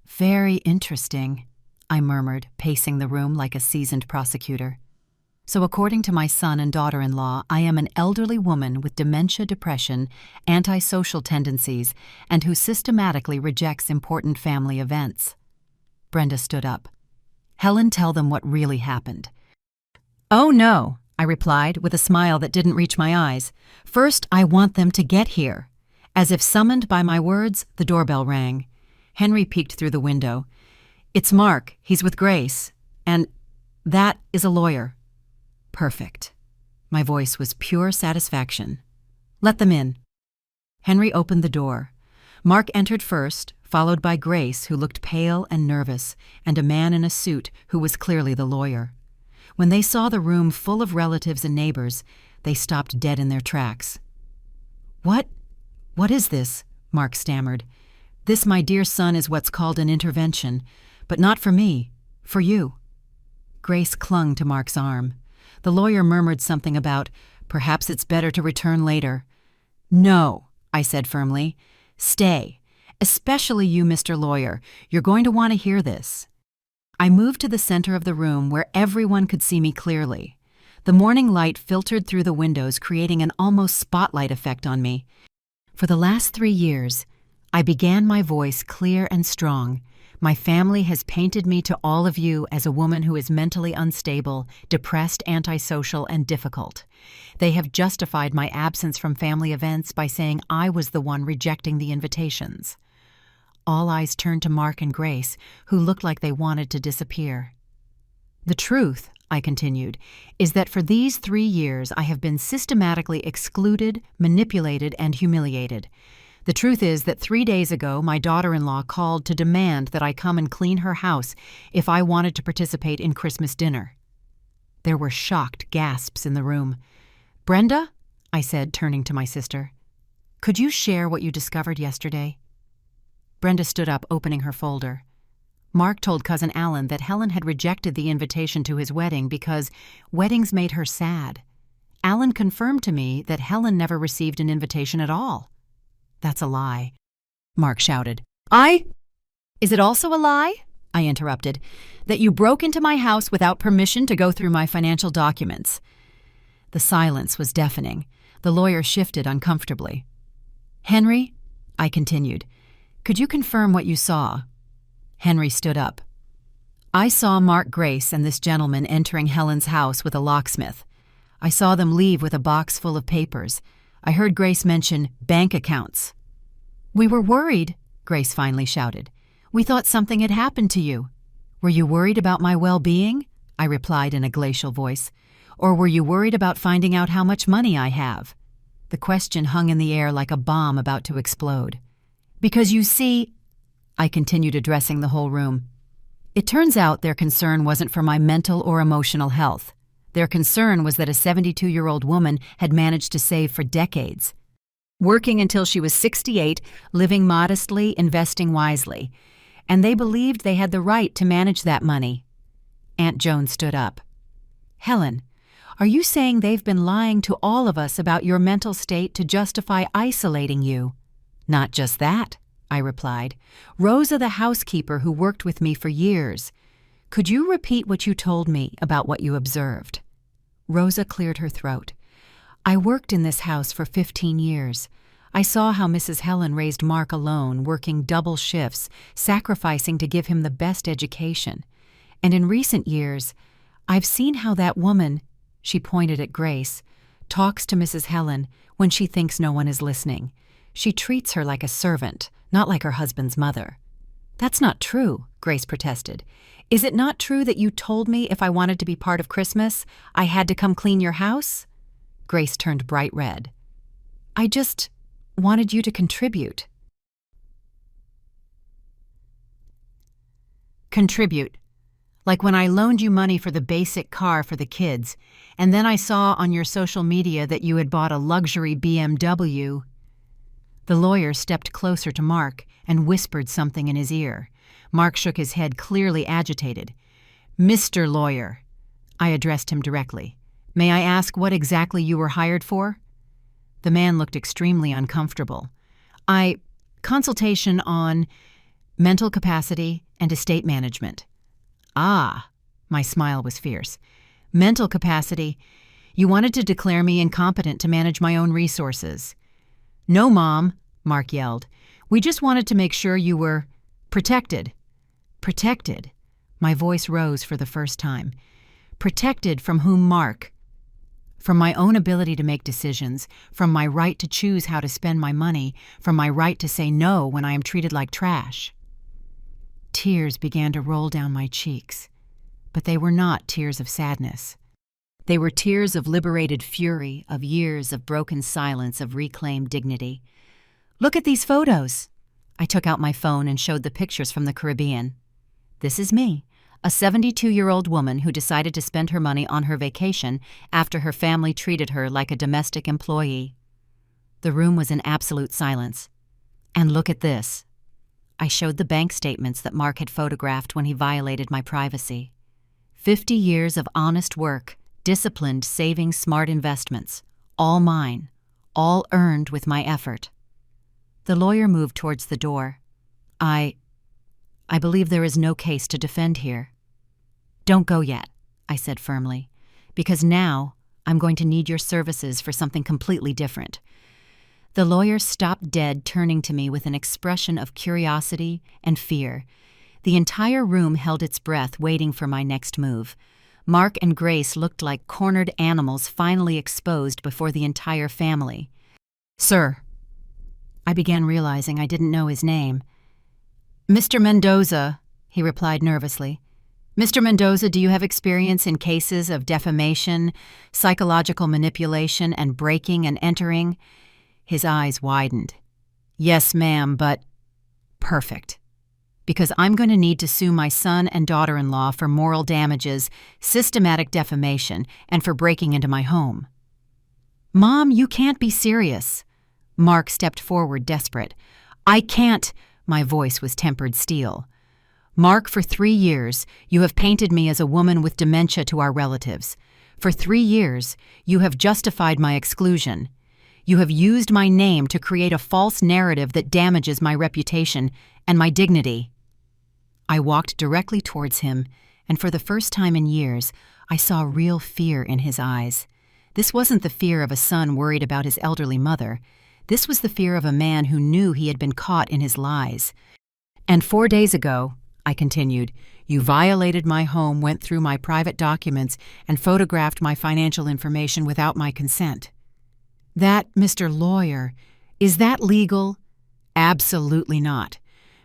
"Very interesting," I murmured, pacing the room like a seasoned prosecutor. "So according to my son and daughter-in-law, I am an elderly woman with dementia, depression, antisocial tendencies, and who systematically rejects important family events." Brenda stood up. "Helen, tell them what really happened." "Oh, no," I replied with a smile that didn't reach my eyes. "First, I want them to get here." As if summoned by my words, the doorbell rang. Henry peeked through the window. "It's Mark. He's with Grace. And that is a lawyer." "Perfect." My voice was pure satisfaction. "Let them in." Henry opened the door. Mark entered first, followed by Grace, who looked pale and nervous, and a man in a suit who was clearly the lawyer. When they saw the room full of relatives and neighbors, they stopped dead in their tracks. What is this?" Mark stammered. "This, my dear son, is what's called an intervention, but not for me, for you." Grace clung to Mark's arm. The lawyer murmured something about, "Perhaps it's better to return later." "No," I said firmly. "Stay. Especially you, Mr. Lawyer. You're going to want to hear this." I moved to the center of the room where everyone could see me clearly. The morning light filtered through the windows, creating an almost spotlight effect on me. "For the last 3 years, I began my voice clear and strong. My family has painted me to all of you as a woman who is mentally unstable, depressed, antisocial, and difficult. They have justified my absence from family events by saying I was the one rejecting the invitations." All eyes turned to Mark and Grace, who looked like they wanted to disappear. "The truth," I continued, "is that for these 3 years I have been systematically excluded, manipulated, and humiliated. The truth is that 3 days ago my daughter-in-law called to demand that I come and clean her house if I wanted to participate in Christmas dinner." There were shocked gasps in the room. "Brenda," I said, turning to my sister, "could you share what you discovered yesterday?" Brenda stood up, opening her folder. Mark told Cousin Alan that Helen had rejected the invitation to his wedding because weddings made her sad. Alan confirmed to me that Helen never received an invitation at all. "That's a lie," Mark shouted. "Is it also a lie?" I interrupted. "That you broke into my house without permission to go through my financial documents?" The silence was deafening. The lawyer shifted uncomfortably. "Henry," I continued, "could you confirm what you saw?" Henry stood up. "I saw Mark, Grace, and this gentleman entering Helen's house with a locksmith. I saw them leave with a box full of papers. I heard Grace mention bank accounts." "We were worried," Grace finally shouted. "We thought something had happened to you." "Were you worried about my well-being?" I replied in a glacial voice. "Or were you worried about finding out how much money I have?" The question hung in the air like a bomb about to explode. "Because you see," I continued, addressing the whole room, "it turns out their concern wasn't for my mental or emotional health. Their concern was that a 72-year-old woman had managed to save for decades, working until she was 68, living modestly, investing wisely. And they believed they had the right to manage that money." Aunt Joan stood up. "Helen, are you saying they've been lying to all of us about your mental state to justify isolating you?" "Not just that," I replied. "Rosa, the housekeeper who worked with me for years. Could you repeat what you told me about what you observed? Rosa cleared her throat. I worked in this house for 15 years. I saw how Mrs. Helen raised Mark alone, working double shifts, sacrificing to give him the best education. And in recent years, I've seen how that woman, she pointed at Grace, talks to Mrs. Helen when she thinks no one is listening. She treats her like a servant, not like her husband's mother. That's not true, Grace protested. Is it not true that you told me if I wanted to be part of Christmas, I had to come clean your house? Grace turned bright red. I just wanted you to contribute. Contribute. Like when I loaned you money for the basic car for the kids, and then I saw on your social media that you had bought a luxury BMW. The lawyer stepped closer to Mark and whispered something in his ear. Mark shook his head, clearly agitated. Mr. Lawyer, I addressed him directly. May I ask what exactly you were hired for? The man looked extremely uncomfortable. Consultation on mental capacity and estate management. Ah, my smile was fierce. Mental capacity. You wanted to declare me incompetent to manage my own resources. No, Mom, Mark yelled. We just wanted to make sure you were protected. Protected? My voice rose for the first time. Protected from whom, Mark? From my own ability to make decisions, from my right to choose how to spend my money, from my right to say no when I am treated like trash. Tears began to roll down my cheeks, but they were not tears of sadness. They were tears of liberated fury, of years of broken silence, of reclaimed dignity. Look at these photos. I took out my phone and showed the pictures from the Caribbean. This is me, a 72-year-old woman who decided to spend her money on her vacation after her family treated her like a domestic employee. The room was in absolute silence. And look at this. I showed the bank statements that Mark had photographed when he violated my privacy. 50 years of honest work, disciplined, saving, smart investments. All mine. All earned with my effort. The lawyer moved towards the door. I believe there is no case to defend here. Don't go yet, I said firmly, because now I'm going to need your services for something completely different. The lawyer stopped dead, turning to me with an expression of curiosity and fear. The entire room held its breath, waiting for my next move. Mark and Grace looked like cornered animals finally exposed before the entire family. Sir, I began realizing I didn't know his name. Mr. Mendoza, he replied nervously. Mr. Mendoza, do you have experience in cases of defamation, psychological manipulation, and breaking and entering? His eyes widened. Yes, ma'am, but... Perfect. Because I'm going to need to sue my son and daughter-in-law for moral damages, systematic defamation, and for breaking into my home. Mom, you can't be serious. Mark stepped forward, desperate. I can't... My voice was tempered steel. Mark, for 3 years, you have painted me as a woman with dementia to our relatives. For 3 years, you have justified my exclusion. You have used my name to create a false narrative that damages my reputation and my dignity. I walked directly towards him, and for the first time in years, I saw real fear in his eyes. This wasn't the fear of a son worried about his elderly mother. This was the fear of a man who knew he had been caught in his lies. And 4 days ago, I continued, you violated my home, went through my private documents, and photographed my financial information without my consent. That, Mr. Lawyer, is that legal? Absolutely not,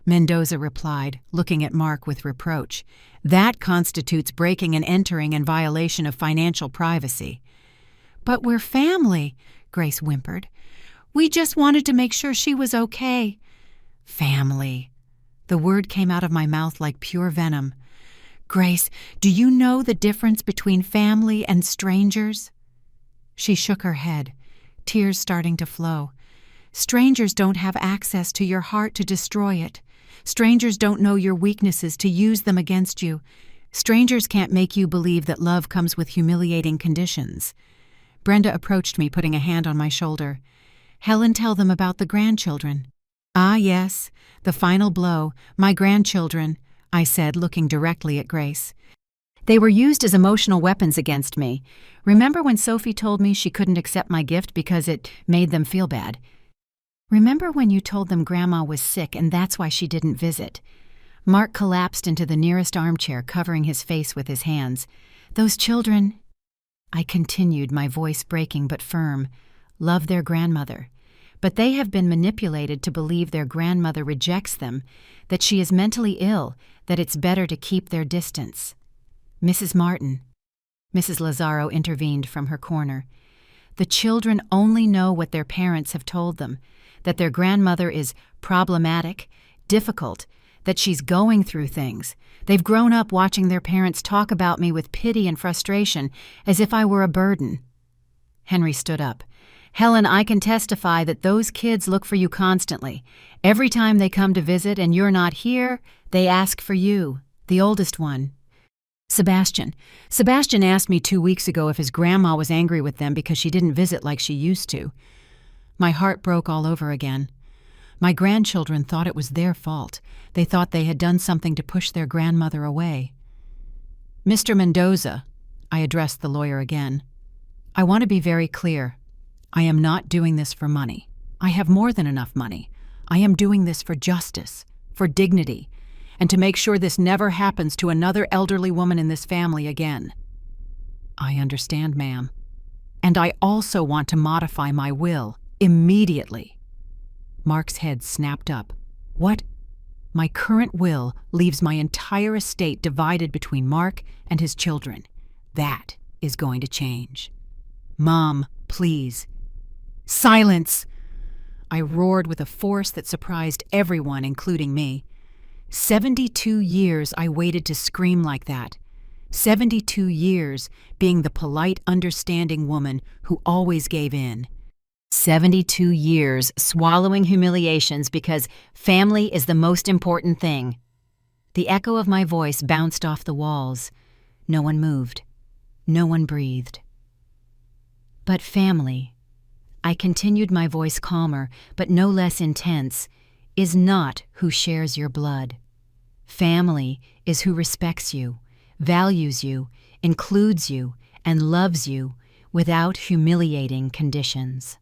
Mendoza replied, looking at Mark with reproach. That constitutes breaking and entering in violation of financial privacy. But we're family, Grace whimpered. We just wanted to make sure she was okay. Family. The word came out of my mouth like pure venom. Grace, do you know the difference between family and strangers? She shook her head, tears starting to flow. Strangers don't have access to your heart to destroy it. Strangers don't know your weaknesses to use them against you. Strangers can't make you believe that love comes with humiliating conditions. Brenda approached me, putting a hand on my shoulder. Helen, tell them about the grandchildren. Ah, yes, the final blow, my grandchildren. I said, looking directly at Grace. They were used as emotional weapons against me. Remember when Sophie told me she couldn't accept my gift because it made them feel bad? Remember when you told them Grandma was sick and that's why she didn't visit? Mark collapsed into the nearest armchair, covering his face with his hands. Those children, I continued, my voice breaking but firm, love their grandmother. But they have been manipulated to believe their grandmother rejects them, that she is mentally ill, that it's better to keep their distance. Mrs. Martin, Mrs. Lazaro intervened from her corner. The children only know what their parents have told them, that their grandmother is problematic, difficult, that she's going through things. They've grown up watching their parents talk about me with pity and frustration, as if I were a burden. Henry stood up. Helen, I can testify that those kids look for you constantly. Every time they come to visit and you're not here, they ask for you, the oldest one. Sebastian asked me 2 weeks ago if his grandma was angry with them because she didn't visit like she used to. My heart broke all over again. My grandchildren thought it was their fault. They thought they had done something to push their grandmother away. Mr. Mendoza, I addressed the lawyer again. I want to be very clear. I am not doing this for money. I have more than enough money. I am doing this for justice, for dignity, and to make sure this never happens to another elderly woman in this family again. I understand, ma'am. And I also want to modify my will immediately. Mark's head snapped up. What? My current will leaves my entire estate divided between Mark and his children. That is going to change. Mom, please. Silence! I roared with a force that surprised everyone, including me. 72 years I waited to scream like that. 72 years being the polite, understanding woman who always gave in. 72 years swallowing humiliations because family is the most important thing. The echo of my voice bounced off the walls. No one moved. No one breathed. But family, I continued, my voice calmer but no less intense, is not who shares your blood. Family is who respects you, values you, includes you, and loves you without humiliating conditions.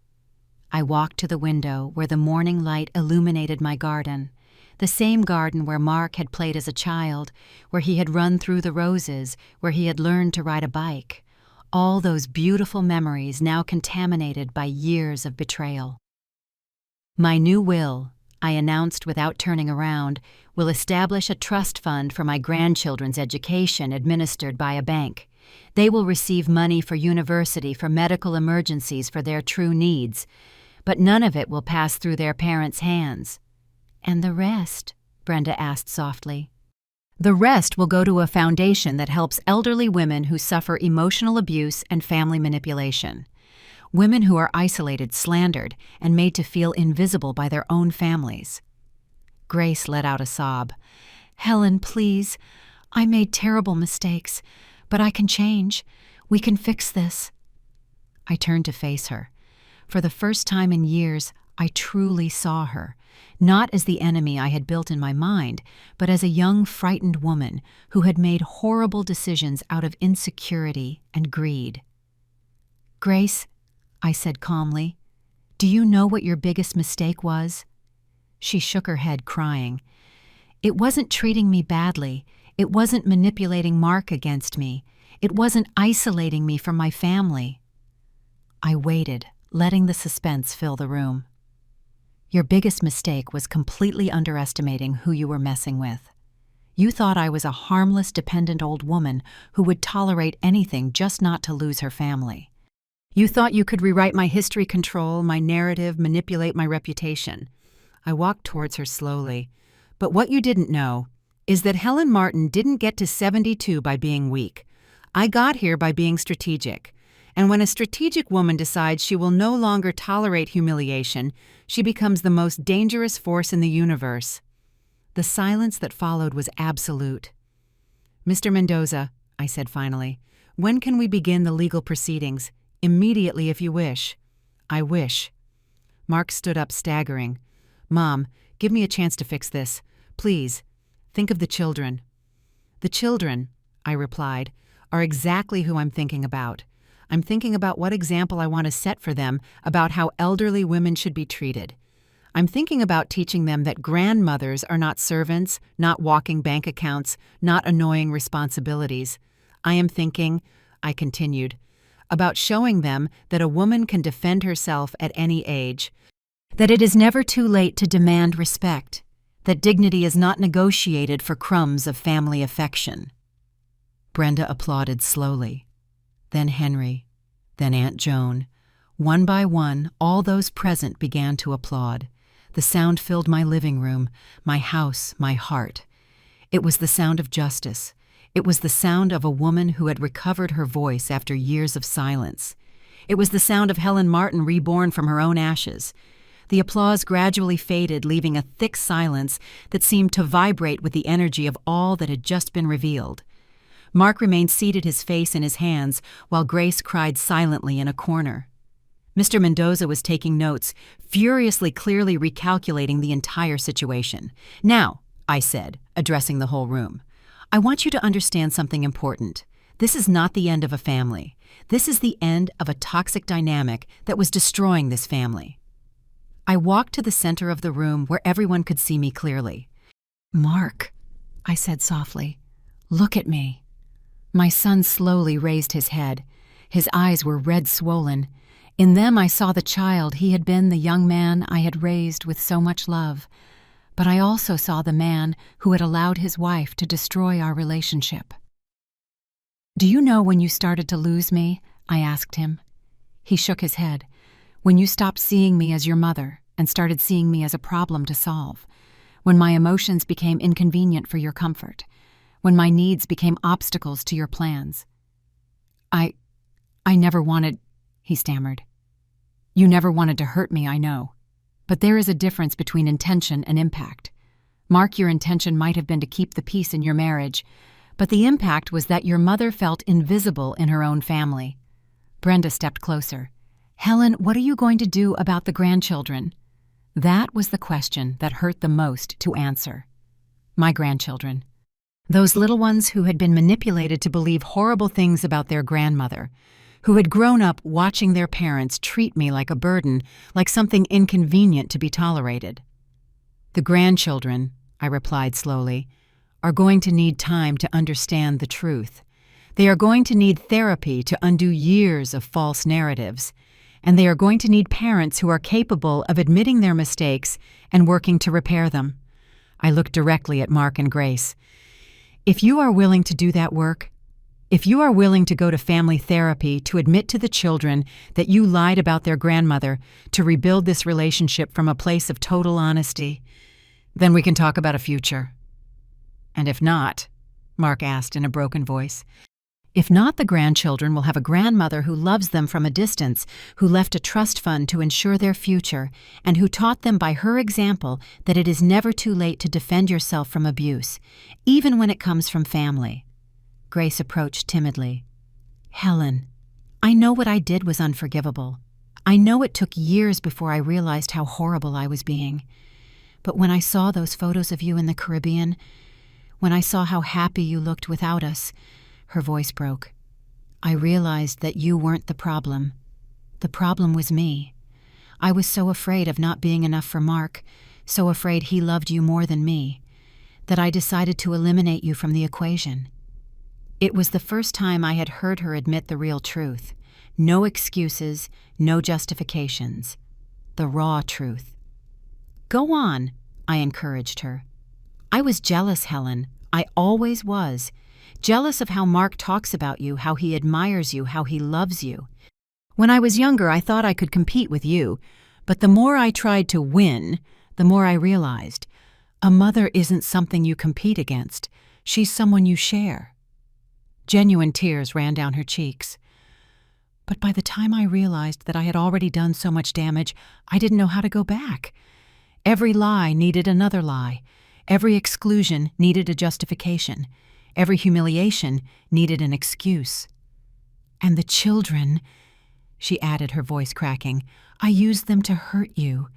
I walked to the window where the morning light illuminated my garden, the same garden where Mark had played as a child, where he had run through the roses, where he had learned to ride a bike. All those beautiful memories now contaminated by years of betrayal. My new will, I announced without turning around, will establish a trust fund for my grandchildren's education administered by a bank. They will receive money for university, for medical emergencies, for their true needs. But none of it will pass through their parents' hands. And the rest? Brenda asked softly. The rest will go to a foundation that helps elderly women who suffer emotional abuse and family manipulation. Women who are isolated, slandered, and made to feel invisible by their own families. Grace let out a sob. Helen, please. I made terrible mistakes, but I can change. We can fix this. I turned to face her. For the first time in years, I truly saw her, not as the enemy I had built in my mind, but as a young, frightened woman who had made horrible decisions out of insecurity and greed. Grace, I said calmly, do you know what your biggest mistake was? She shook her head, crying. It wasn't treating me badly. It wasn't manipulating Mark against me. It wasn't isolating me from my family. I waited, letting the suspense fill the room. Your biggest mistake was completely underestimating who you were messing with. You thought I was a harmless, dependent old woman who would tolerate anything just not to lose her family. You thought you could rewrite my history, control my narrative, manipulate my reputation. I walked towards her slowly. But what you didn't know is that Helen Martin didn't get to 72 by being weak. I got here by being strategic. And when a strategic woman decides she will no longer tolerate humiliation, she becomes the most dangerous force in the universe. The silence that followed was absolute. Mr. Mendoza, I said finally, when can we begin the legal proceedings? Immediately, if you wish. I wish. Mark stood up, staggering. Mom, give me a chance to fix this. Please. Think of the children." "The children," I replied, "are exactly who I'm thinking about. I'm thinking about what example I want to set for them about how elderly women should be treated. I'm thinking about teaching them that grandmothers are not servants, not walking bank accounts, not annoying responsibilities. I am thinking," I continued, "about showing them that a woman can defend herself at any age, that it is never too late to demand respect, that dignity is not negotiated for crumbs of family affection." Brenda applauded slowly. Then Henry, then Aunt Joan. One by one, all those present began to applaud. The sound filled my living room, my house, my heart. It was the sound of justice. It was the sound of a woman who had recovered her voice after years of silence. It was the sound of Helen Martin reborn from her own ashes. The applause gradually faded, leaving a thick silence that seemed to vibrate with the energy of all that had just been revealed. Mark remained seated, his face in his hands, while Grace cried silently in a corner. Mr. Mendoza was taking notes, furiously clearly recalculating the entire situation. "Now," I said, addressing the whole room, "I want you to understand something important. This is not the end of a family. This is the end of a toxic dynamic that was destroying this family." I walked to the center of the room where everyone could see me clearly. "Mark," I said softly, "look at me." My son slowly raised his head. His eyes were red swollen. In them I saw the child he had been, the young man I had raised with so much love. But I also saw the man who had allowed his wife to destroy our relationship. "Do you know when you started to lose me?" I asked him. He shook his head. "When you stopped seeing me as your mother and started seeing me as a problem to solve. When my emotions became inconvenient for your comfort. When my needs became obstacles to your plans." I never wanted," he stammered. "You never wanted to hurt me, I know. But there is a difference between intention and impact. Mark, your intention might have been to keep the peace in your marriage, but the impact was that your mother felt invisible in her own family." Brenda stepped closer. "Helen, what are you going to do about the grandchildren?" That was the question that hurt the most to answer. My grandchildren. Those little ones who had been manipulated to believe horrible things about their grandmother, who had grown up watching their parents treat me like a burden, like something inconvenient to be tolerated. "The grandchildren," I replied slowly, "are going to need time to understand the truth. They are going to need therapy to undo years of false narratives, and they are going to need parents who are capable of admitting their mistakes and working to repair them." I looked directly at Mark and Grace. "If you are willing to do that work, if you are willing to go to family therapy to admit to the children that you lied about their grandmother, to rebuild this relationship from a place of total honesty, then we can talk about a future." "And if not?" Mark asked in a broken voice. "If not, the grandchildren will have a grandmother who loves them from a distance, who left a trust fund to ensure their future, and who taught them by her example that it is never too late to defend yourself from abuse, even when it comes from family." Grace approached timidly. "Helen, I know what I did was unforgivable. I know it took years before I realized how horrible I was being. But when I saw those photos of you in the Caribbean, when I saw how happy you looked without us," her voice broke, "I realized that you weren't the problem. The problem was me. I was so afraid of not being enough for Mark, so afraid he loved you more than me, that I decided to eliminate you from the equation." It was the first time I had heard her admit the real truth. No excuses, no justifications. The raw truth. "Go on," I encouraged her. "I was jealous, Helen. I always was. Jealous of how Mark talks about you, how he admires you, how he loves you. When I was younger, I thought I could compete with you, but the more I tried to win, the more I realized a mother isn't something you compete against. She's someone you share." Genuine tears ran down her cheeks. But by the time I realized that I had already done so much damage, I didn't know how to go back. Every lie needed another lie. Every exclusion needed a justification. Every humiliation needed an excuse. "And the children," she added, her voice cracking, "I used them to hurt you,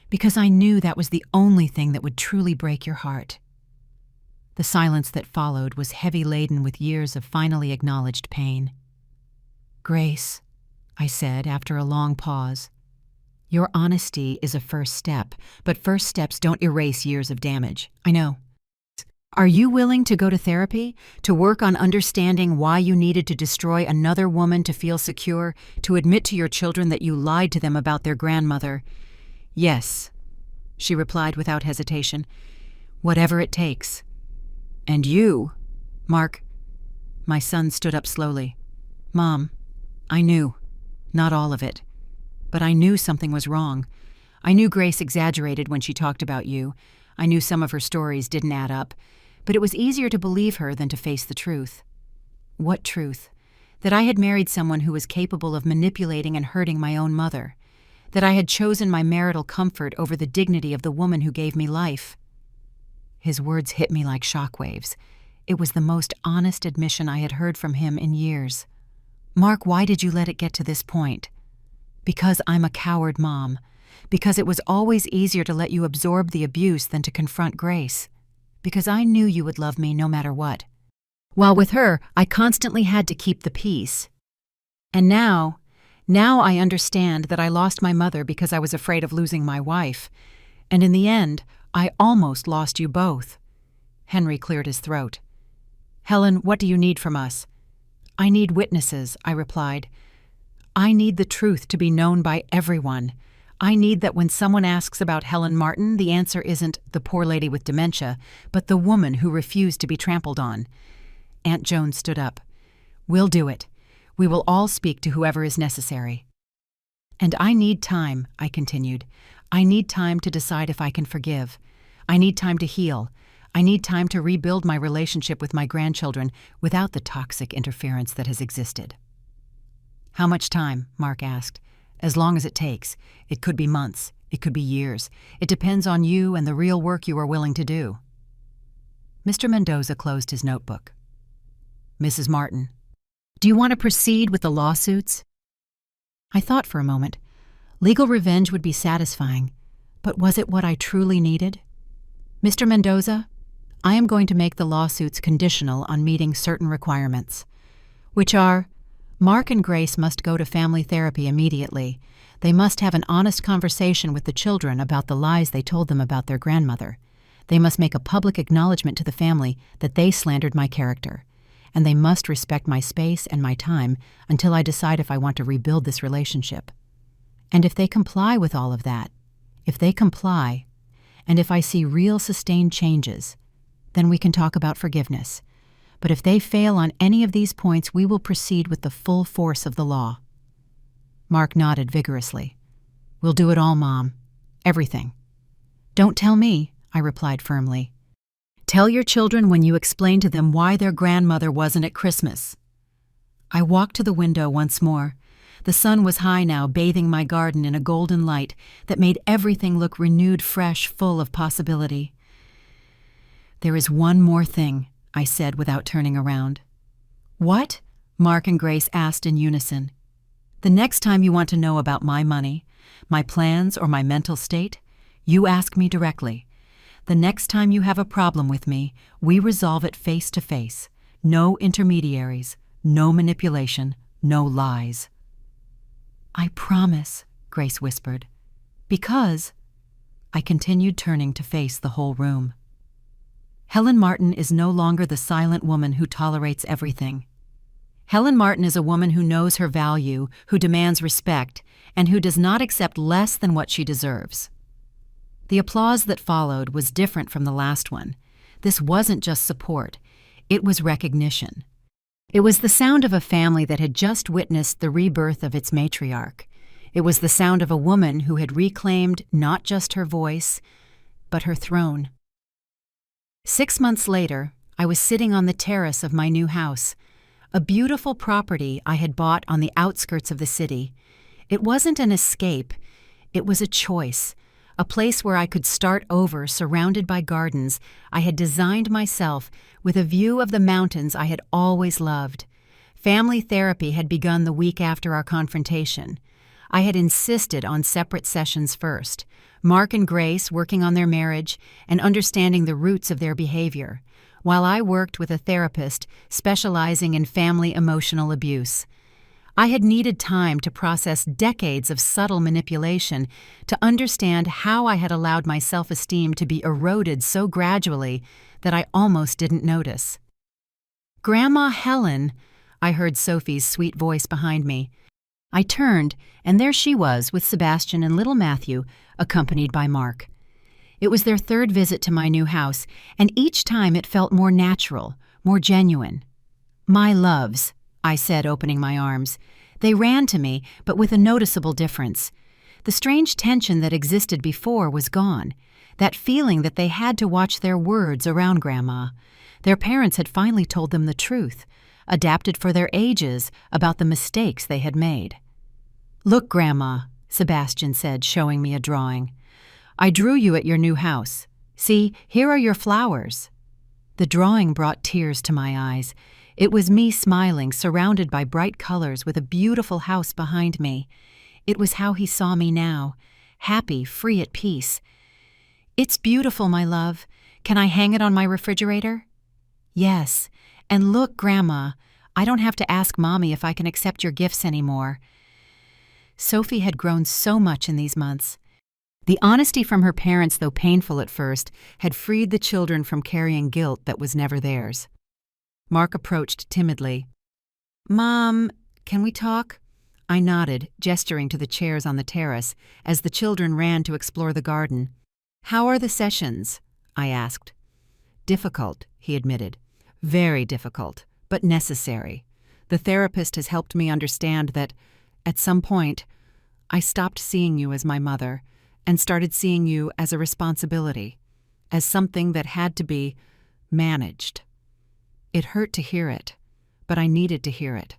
because I knew that was the only thing that would truly break your heart." The silence that followed was heavy laden with years of finally acknowledged pain. "Grace," I said after a long pause, "your honesty is a first step, but first steps don't erase years of damage. I know. Are you willing to go to therapy, to work on understanding why you needed to destroy another woman to feel secure, to admit to your children that you lied to them about their grandmother?" "Yes," she replied without hesitation. "Whatever it takes." "And you, Mark?" My son stood up slowly. "Mom, I knew. Not all of it. But I knew something was wrong. I knew Grace exaggerated when she talked about you. I knew some of her stories didn't add up. But it was easier to believe her than to face the truth." "What truth?" "That I had married someone who was capable of manipulating and hurting my own mother. That I had chosen my marital comfort over the dignity of the woman who gave me life." His words hit me like shockwaves. It was the most honest admission I had heard from him in years. "Mark, why did you let it get to this point?" "Because I'm a coward, Mom. Because it was always easier to let you absorb the abuse than to confront Grace. Because I knew you would love me no matter what. While with her, I constantly had to keep the peace. And now I understand that I lost my mother because I was afraid of losing my wife. And in the end, I almost lost you both." Henry cleared his throat. "Helen, what do you need from us?" "I need witnesses," I replied. "I need the truth to be known by everyone. I need that when someone asks about Helen Martin, the answer isn't the poor lady with dementia, but the woman who refused to be trampled on." Aunt Joan stood up. "We'll do it. We will all speak to whoever is necessary." "And I need time," I continued. "I need time to decide if I can forgive. I need time to heal. I need time to rebuild my relationship with my grandchildren without the toxic interference that has existed." "How much time?" Mark asked. "As long as it takes. It could be months. It could be years. It depends on you and the real work you are willing to do." Mr. Mendoza closed his notebook. "Mrs. Martin, do you want to proceed with the lawsuits?" I thought for a moment. Legal revenge would be satisfying, but was it what I truly needed? "Mr. Mendoza, I am going to make the lawsuits conditional on meeting certain requirements, which are: Mark and Grace must go to family therapy immediately. They must have an honest conversation with the children about the lies they told them about their grandmother. They must make a public acknowledgement to the family that they slandered my character. And they must respect my space and my time until I decide if I want to rebuild this relationship. And if they comply with all of that, if they comply, and if I see real sustained changes, then we can talk about forgiveness. But if they fail on any of these points, we will proceed with the full force of the law." Mark nodded vigorously. "We'll do it all, Mom. Everything." "Don't tell me," I replied firmly. "Tell your children when you explain to them why their grandmother wasn't at Christmas." I walked to the window once more. The sun was high now, bathing my garden in a golden light that made everything look renewed, fresh, full of possibility. "There is one more thing," I said without turning around. "What?" Mark and Grace asked in unison. "The next time you want to know about my money, my plans, or my mental state, you ask me directly. The next time you have a problem with me, we resolve it face to face. No intermediaries, no manipulation, no lies." "I promise," Grace whispered. "Because—" I continued, turning to face the whole room. "Helen Martin is no longer the silent woman who tolerates everything. Helen Martin is a woman who knows her value, who demands respect, and who does not accept less than what she deserves." The applause that followed was different from the last one. This wasn't just support. It was recognition. It was the sound of a family that had just witnessed the rebirth of its matriarch. It was the sound of a woman who had reclaimed not just her voice, but her throne. 6 months later, I was sitting on the terrace of my new house, a beautiful property I had bought on the outskirts of the city. It wasn't an escape. It was a choice, a place where I could start over, surrounded by gardens I had designed myself with a view of the mountains I had always loved. Family therapy had begun the week after our confrontation. I had insisted on separate sessions first, Mark and Grace working on their marriage and understanding the roots of their behavior, while I worked with a therapist specializing in family emotional abuse. I had needed time to process decades of subtle manipulation to understand how I had allowed my self-esteem to be eroded so gradually that I almost didn't notice. "Grandma Helen," I heard Sophie's sweet voice behind me. I turned, and there she was with Sebastian and little Matthew, accompanied by Mark. It was their third visit to my new house, and each time it felt more natural, more genuine. "My loves," I said, opening my arms. They ran to me, but with a noticeable difference. The strange tension that existed before was gone, that feeling that they had to watch their words around Grandma. Their parents had finally told them the truth, adapted for their ages about the mistakes they had made. "Look, Grandma," Sebastian said, showing me a drawing. "I drew you at your new house. See, here are your flowers." The drawing brought tears to my eyes. It was me smiling, surrounded by bright colors with a beautiful house behind me. It was how he saw me now, happy, free at peace. "It's beautiful, my love. Can I hang it on my refrigerator?" "Yes. And look, Grandma, I don't have to ask Mommy if I can accept your gifts anymore." Sophie had grown so much in these months. The honesty from her parents, though painful at first, had freed the children from carrying guilt that was never theirs. Mark approached timidly. "Mom, can we talk?" I nodded, gesturing to the chairs on the terrace, as the children ran to explore the garden. "How are the sessions?" I asked. "Difficult," he admitted. "Very difficult, but necessary. The therapist has helped me understand that, at some point, I stopped seeing you as my mother and started seeing you as a responsibility, as something that had to be managed." It hurt to hear it, but I needed to hear it.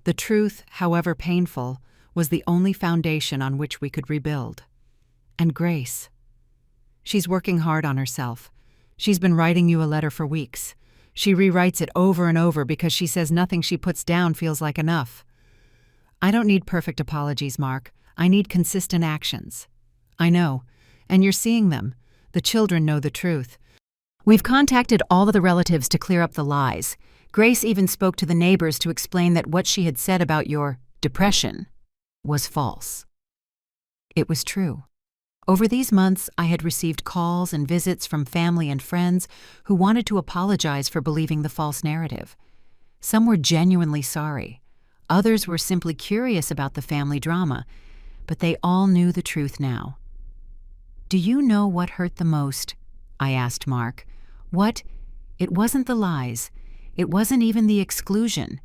The truth, however painful, was the only foundation on which we could rebuild. And Grace. She's working hard on herself. She's been writing you a letter for weeks. She rewrites it over and over because she says nothing she puts down feels like enough. I don't need perfect apologies, Mark. I need consistent actions. I know, and you're seeing them. The children know the truth. We've contacted all of the relatives to clear up the lies. Grace even spoke to the neighbors to explain that what she had said about your depression was false. It was true. Over these months, I had received calls and visits from family and friends who wanted to apologize for believing the false narrative. Some were genuinely sorry. Others were simply curious about the family drama, but they all knew the truth now. "Do you know what hurt the most?" I asked Mark. It wasn't the lies. It wasn't even the exclusion.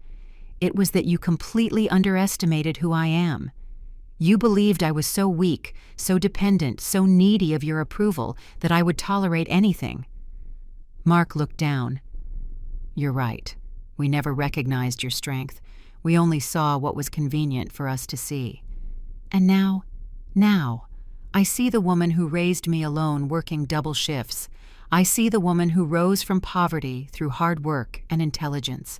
It was that you completely underestimated who I am. You believed I was so weak, so dependent, so needy of your approval that I would tolerate anything. Mark looked down. "You're right. We never recognized your strength. We only saw what was convenient for us to see. And now, I see the woman who raised me alone working double shifts. I see the woman who rose from poverty through hard work and intelligence.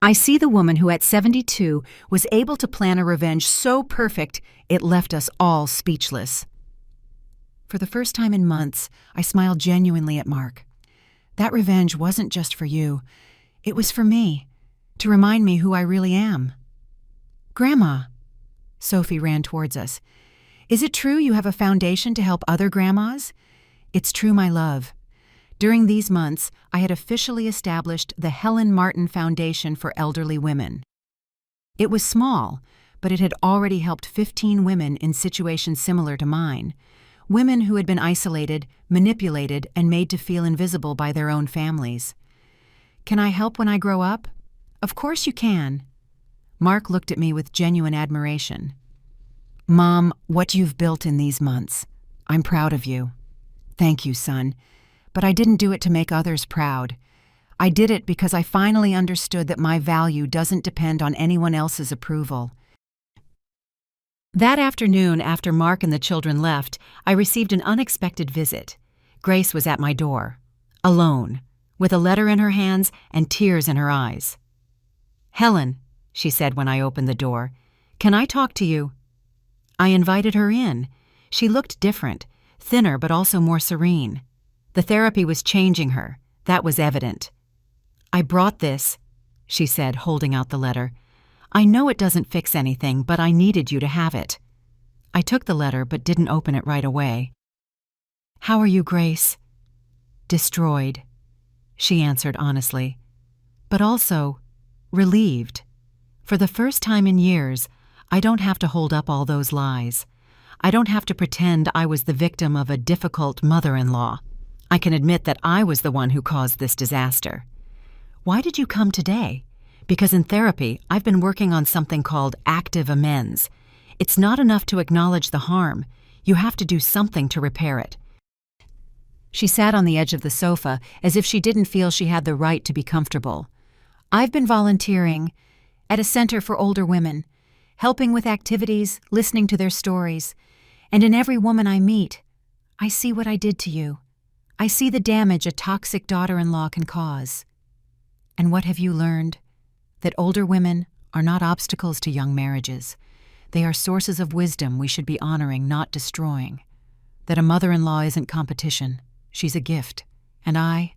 I see the woman who at 72 was able to plan a revenge so perfect it left us all speechless." For the first time in months, I smiled genuinely at Mark. That revenge wasn't just for you. It was for me, to remind me who I really am. "Grandma," Sophie ran towards us. "Is it true you have a foundation to help other grandmas?" "It's true, my love. During these months, I had officially established the Helen Martin Foundation for Elderly Women. It was small, but it had already helped 15 women in situations similar to mine. Women who had been isolated, manipulated, and made to feel invisible by their own families. "Can I help when I grow up?" "Of course you can." Mark looked at me with genuine admiration. "Mom, what you've built in these months. I'm proud of you." "Thank you, son. But I didn't do it to make others proud. I did it because I finally understood that my value doesn't depend on anyone else's approval." That afternoon, after Mark and the children left, I received an unexpected visit. Grace was at my door, alone, with a letter in her hands and tears in her eyes. "Helen," she said when I opened the door, "can I talk to you?" I invited her in. She looked different, thinner but also more serene. The therapy was changing her. That was evident. "I brought this," she said, holding out the letter. "I know it doesn't fix anything, but I needed you to have it." I took the letter but didn't open it right away. "How are you, Grace?" "Destroyed," she answered honestly, but also relieved. For the first time in years, I don't have to hold up all those lies. I don't have to pretend I was the victim of a difficult mother-in-law. I can admit that I was the one who caused this disaster. "Why did you come today?" "Because in therapy, I've been working on something called active amends. It's not enough to acknowledge the harm. You have to do something to repair it." She sat on the edge of the sofa as if she didn't feel she had the right to be comfortable. "I've been volunteering at a center for older women, helping with activities, listening to their stories. And in every woman I meet, I see what I did to you. I see the damage a toxic daughter-in-law can cause." "And what have you learned?" "That older women are not obstacles to young marriages. They are sources of wisdom we should be honoring, not destroying. That a mother-in-law isn't competition. She's a gift. And I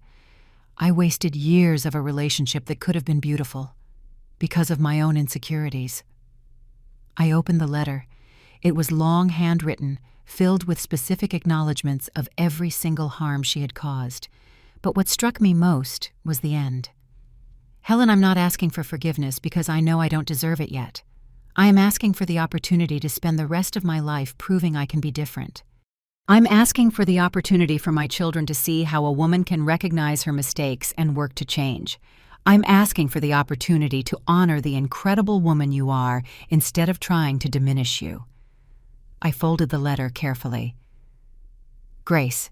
wasted years of a relationship that could have been beautiful because of my own insecurities." I opened the letter. It was long handwritten, filled with specific acknowledgments of every single harm she had caused. But what struck me most was the end. "Helen, I'm not asking for forgiveness because I know I don't deserve it yet. I am asking for the opportunity to spend the rest of my life proving I can be different. I'm asking for the opportunity for my children to see how a woman can recognize her mistakes and work to change. I'm asking for the opportunity to honor the incredible woman you are instead of trying to diminish you." I folded the letter carefully. "Grace,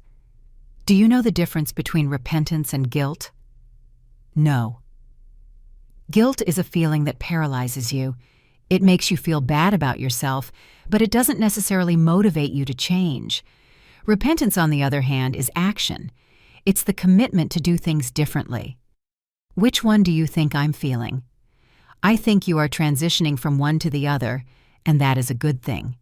do you know the difference between repentance and guilt?" "No." Guilt is a feeling that paralyzes you. It makes you feel bad about yourself, but it doesn't necessarily motivate you to change. Repentance, on the other hand, is action. It's the commitment to do things differently. Which one do you think I'm feeling? I think you are transitioning from one to the other, and that is a good thing.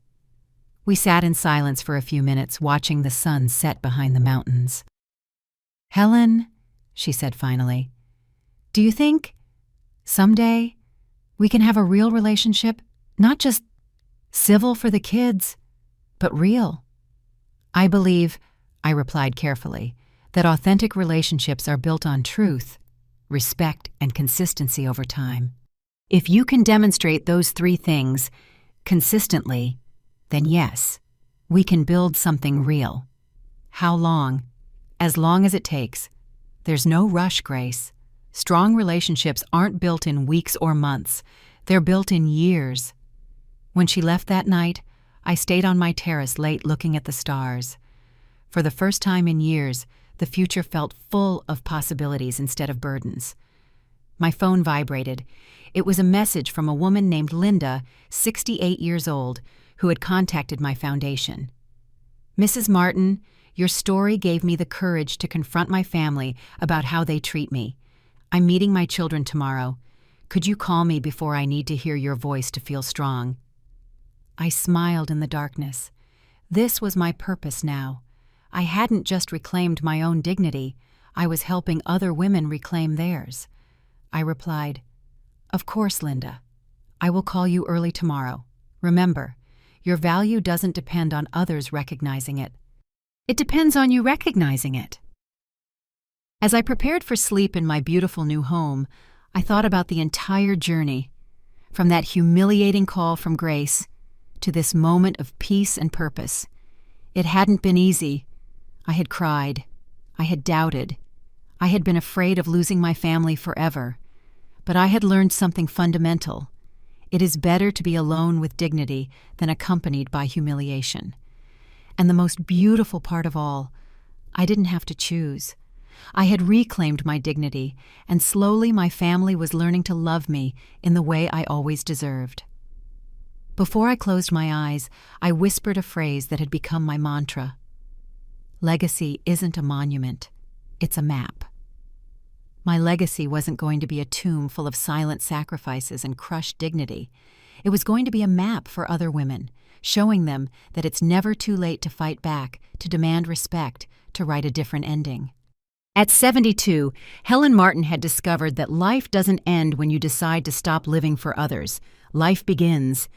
We sat in silence for a few minutes, watching the sun set behind the mountains. "Helen," she said finally, "do you think someday we can have a real relationship? Not just civil for the kids, but real?" "I believe," I replied carefully, "that authentic relationships are built on truth, respect, and consistency over time. If you can demonstrate those three things consistently, then yes, we can build something real. How long? As long as it takes. There's no rush, Grace. Strong relationships aren't built in weeks or months. They're built in years." When she left that night, I stayed on my terrace late looking at the stars. For the first time in years, the future felt full of possibilities instead of burdens. My phone vibrated. It was a message from a woman named Linda, 68 years old, who had contacted my foundation. "Mrs. Martin, your story gave me the courage to confront my family about how they treat me. I'm meeting my children tomorrow. Could you call me before I need to hear your voice to feel strong?" I smiled in the darkness. This was my purpose now. I hadn't just reclaimed my own dignity, I was helping other women reclaim theirs. I replied, "Of course, Linda. I will call you early tomorrow. Remember, your value doesn't depend on others recognizing it. It depends on you recognizing it." As I prepared for sleep in my beautiful new home, I thought about the entire journey, from that humiliating call from Grace to this moment of peace and purpose. It hadn't been easy. I had cried. I had doubted. I had been afraid of losing my family forever. But I had learned something fundamental. It is better to be alone with dignity than accompanied by humiliation. And the most beautiful part of all, I didn't have to choose. I had reclaimed my dignity, and slowly my family was learning to love me in the way I always deserved. Before I closed my eyes, I whispered a phrase that had become my mantra. Legacy isn't a monument, it's a map. My legacy wasn't going to be a tomb full of silent sacrifices and crushed dignity. It was going to be a map for other women, showing them that it's never too late to fight back, to demand respect, to write a different ending. At 72, Helen Martin had discovered that life doesn't end when you decide to stop living for others. Life begins.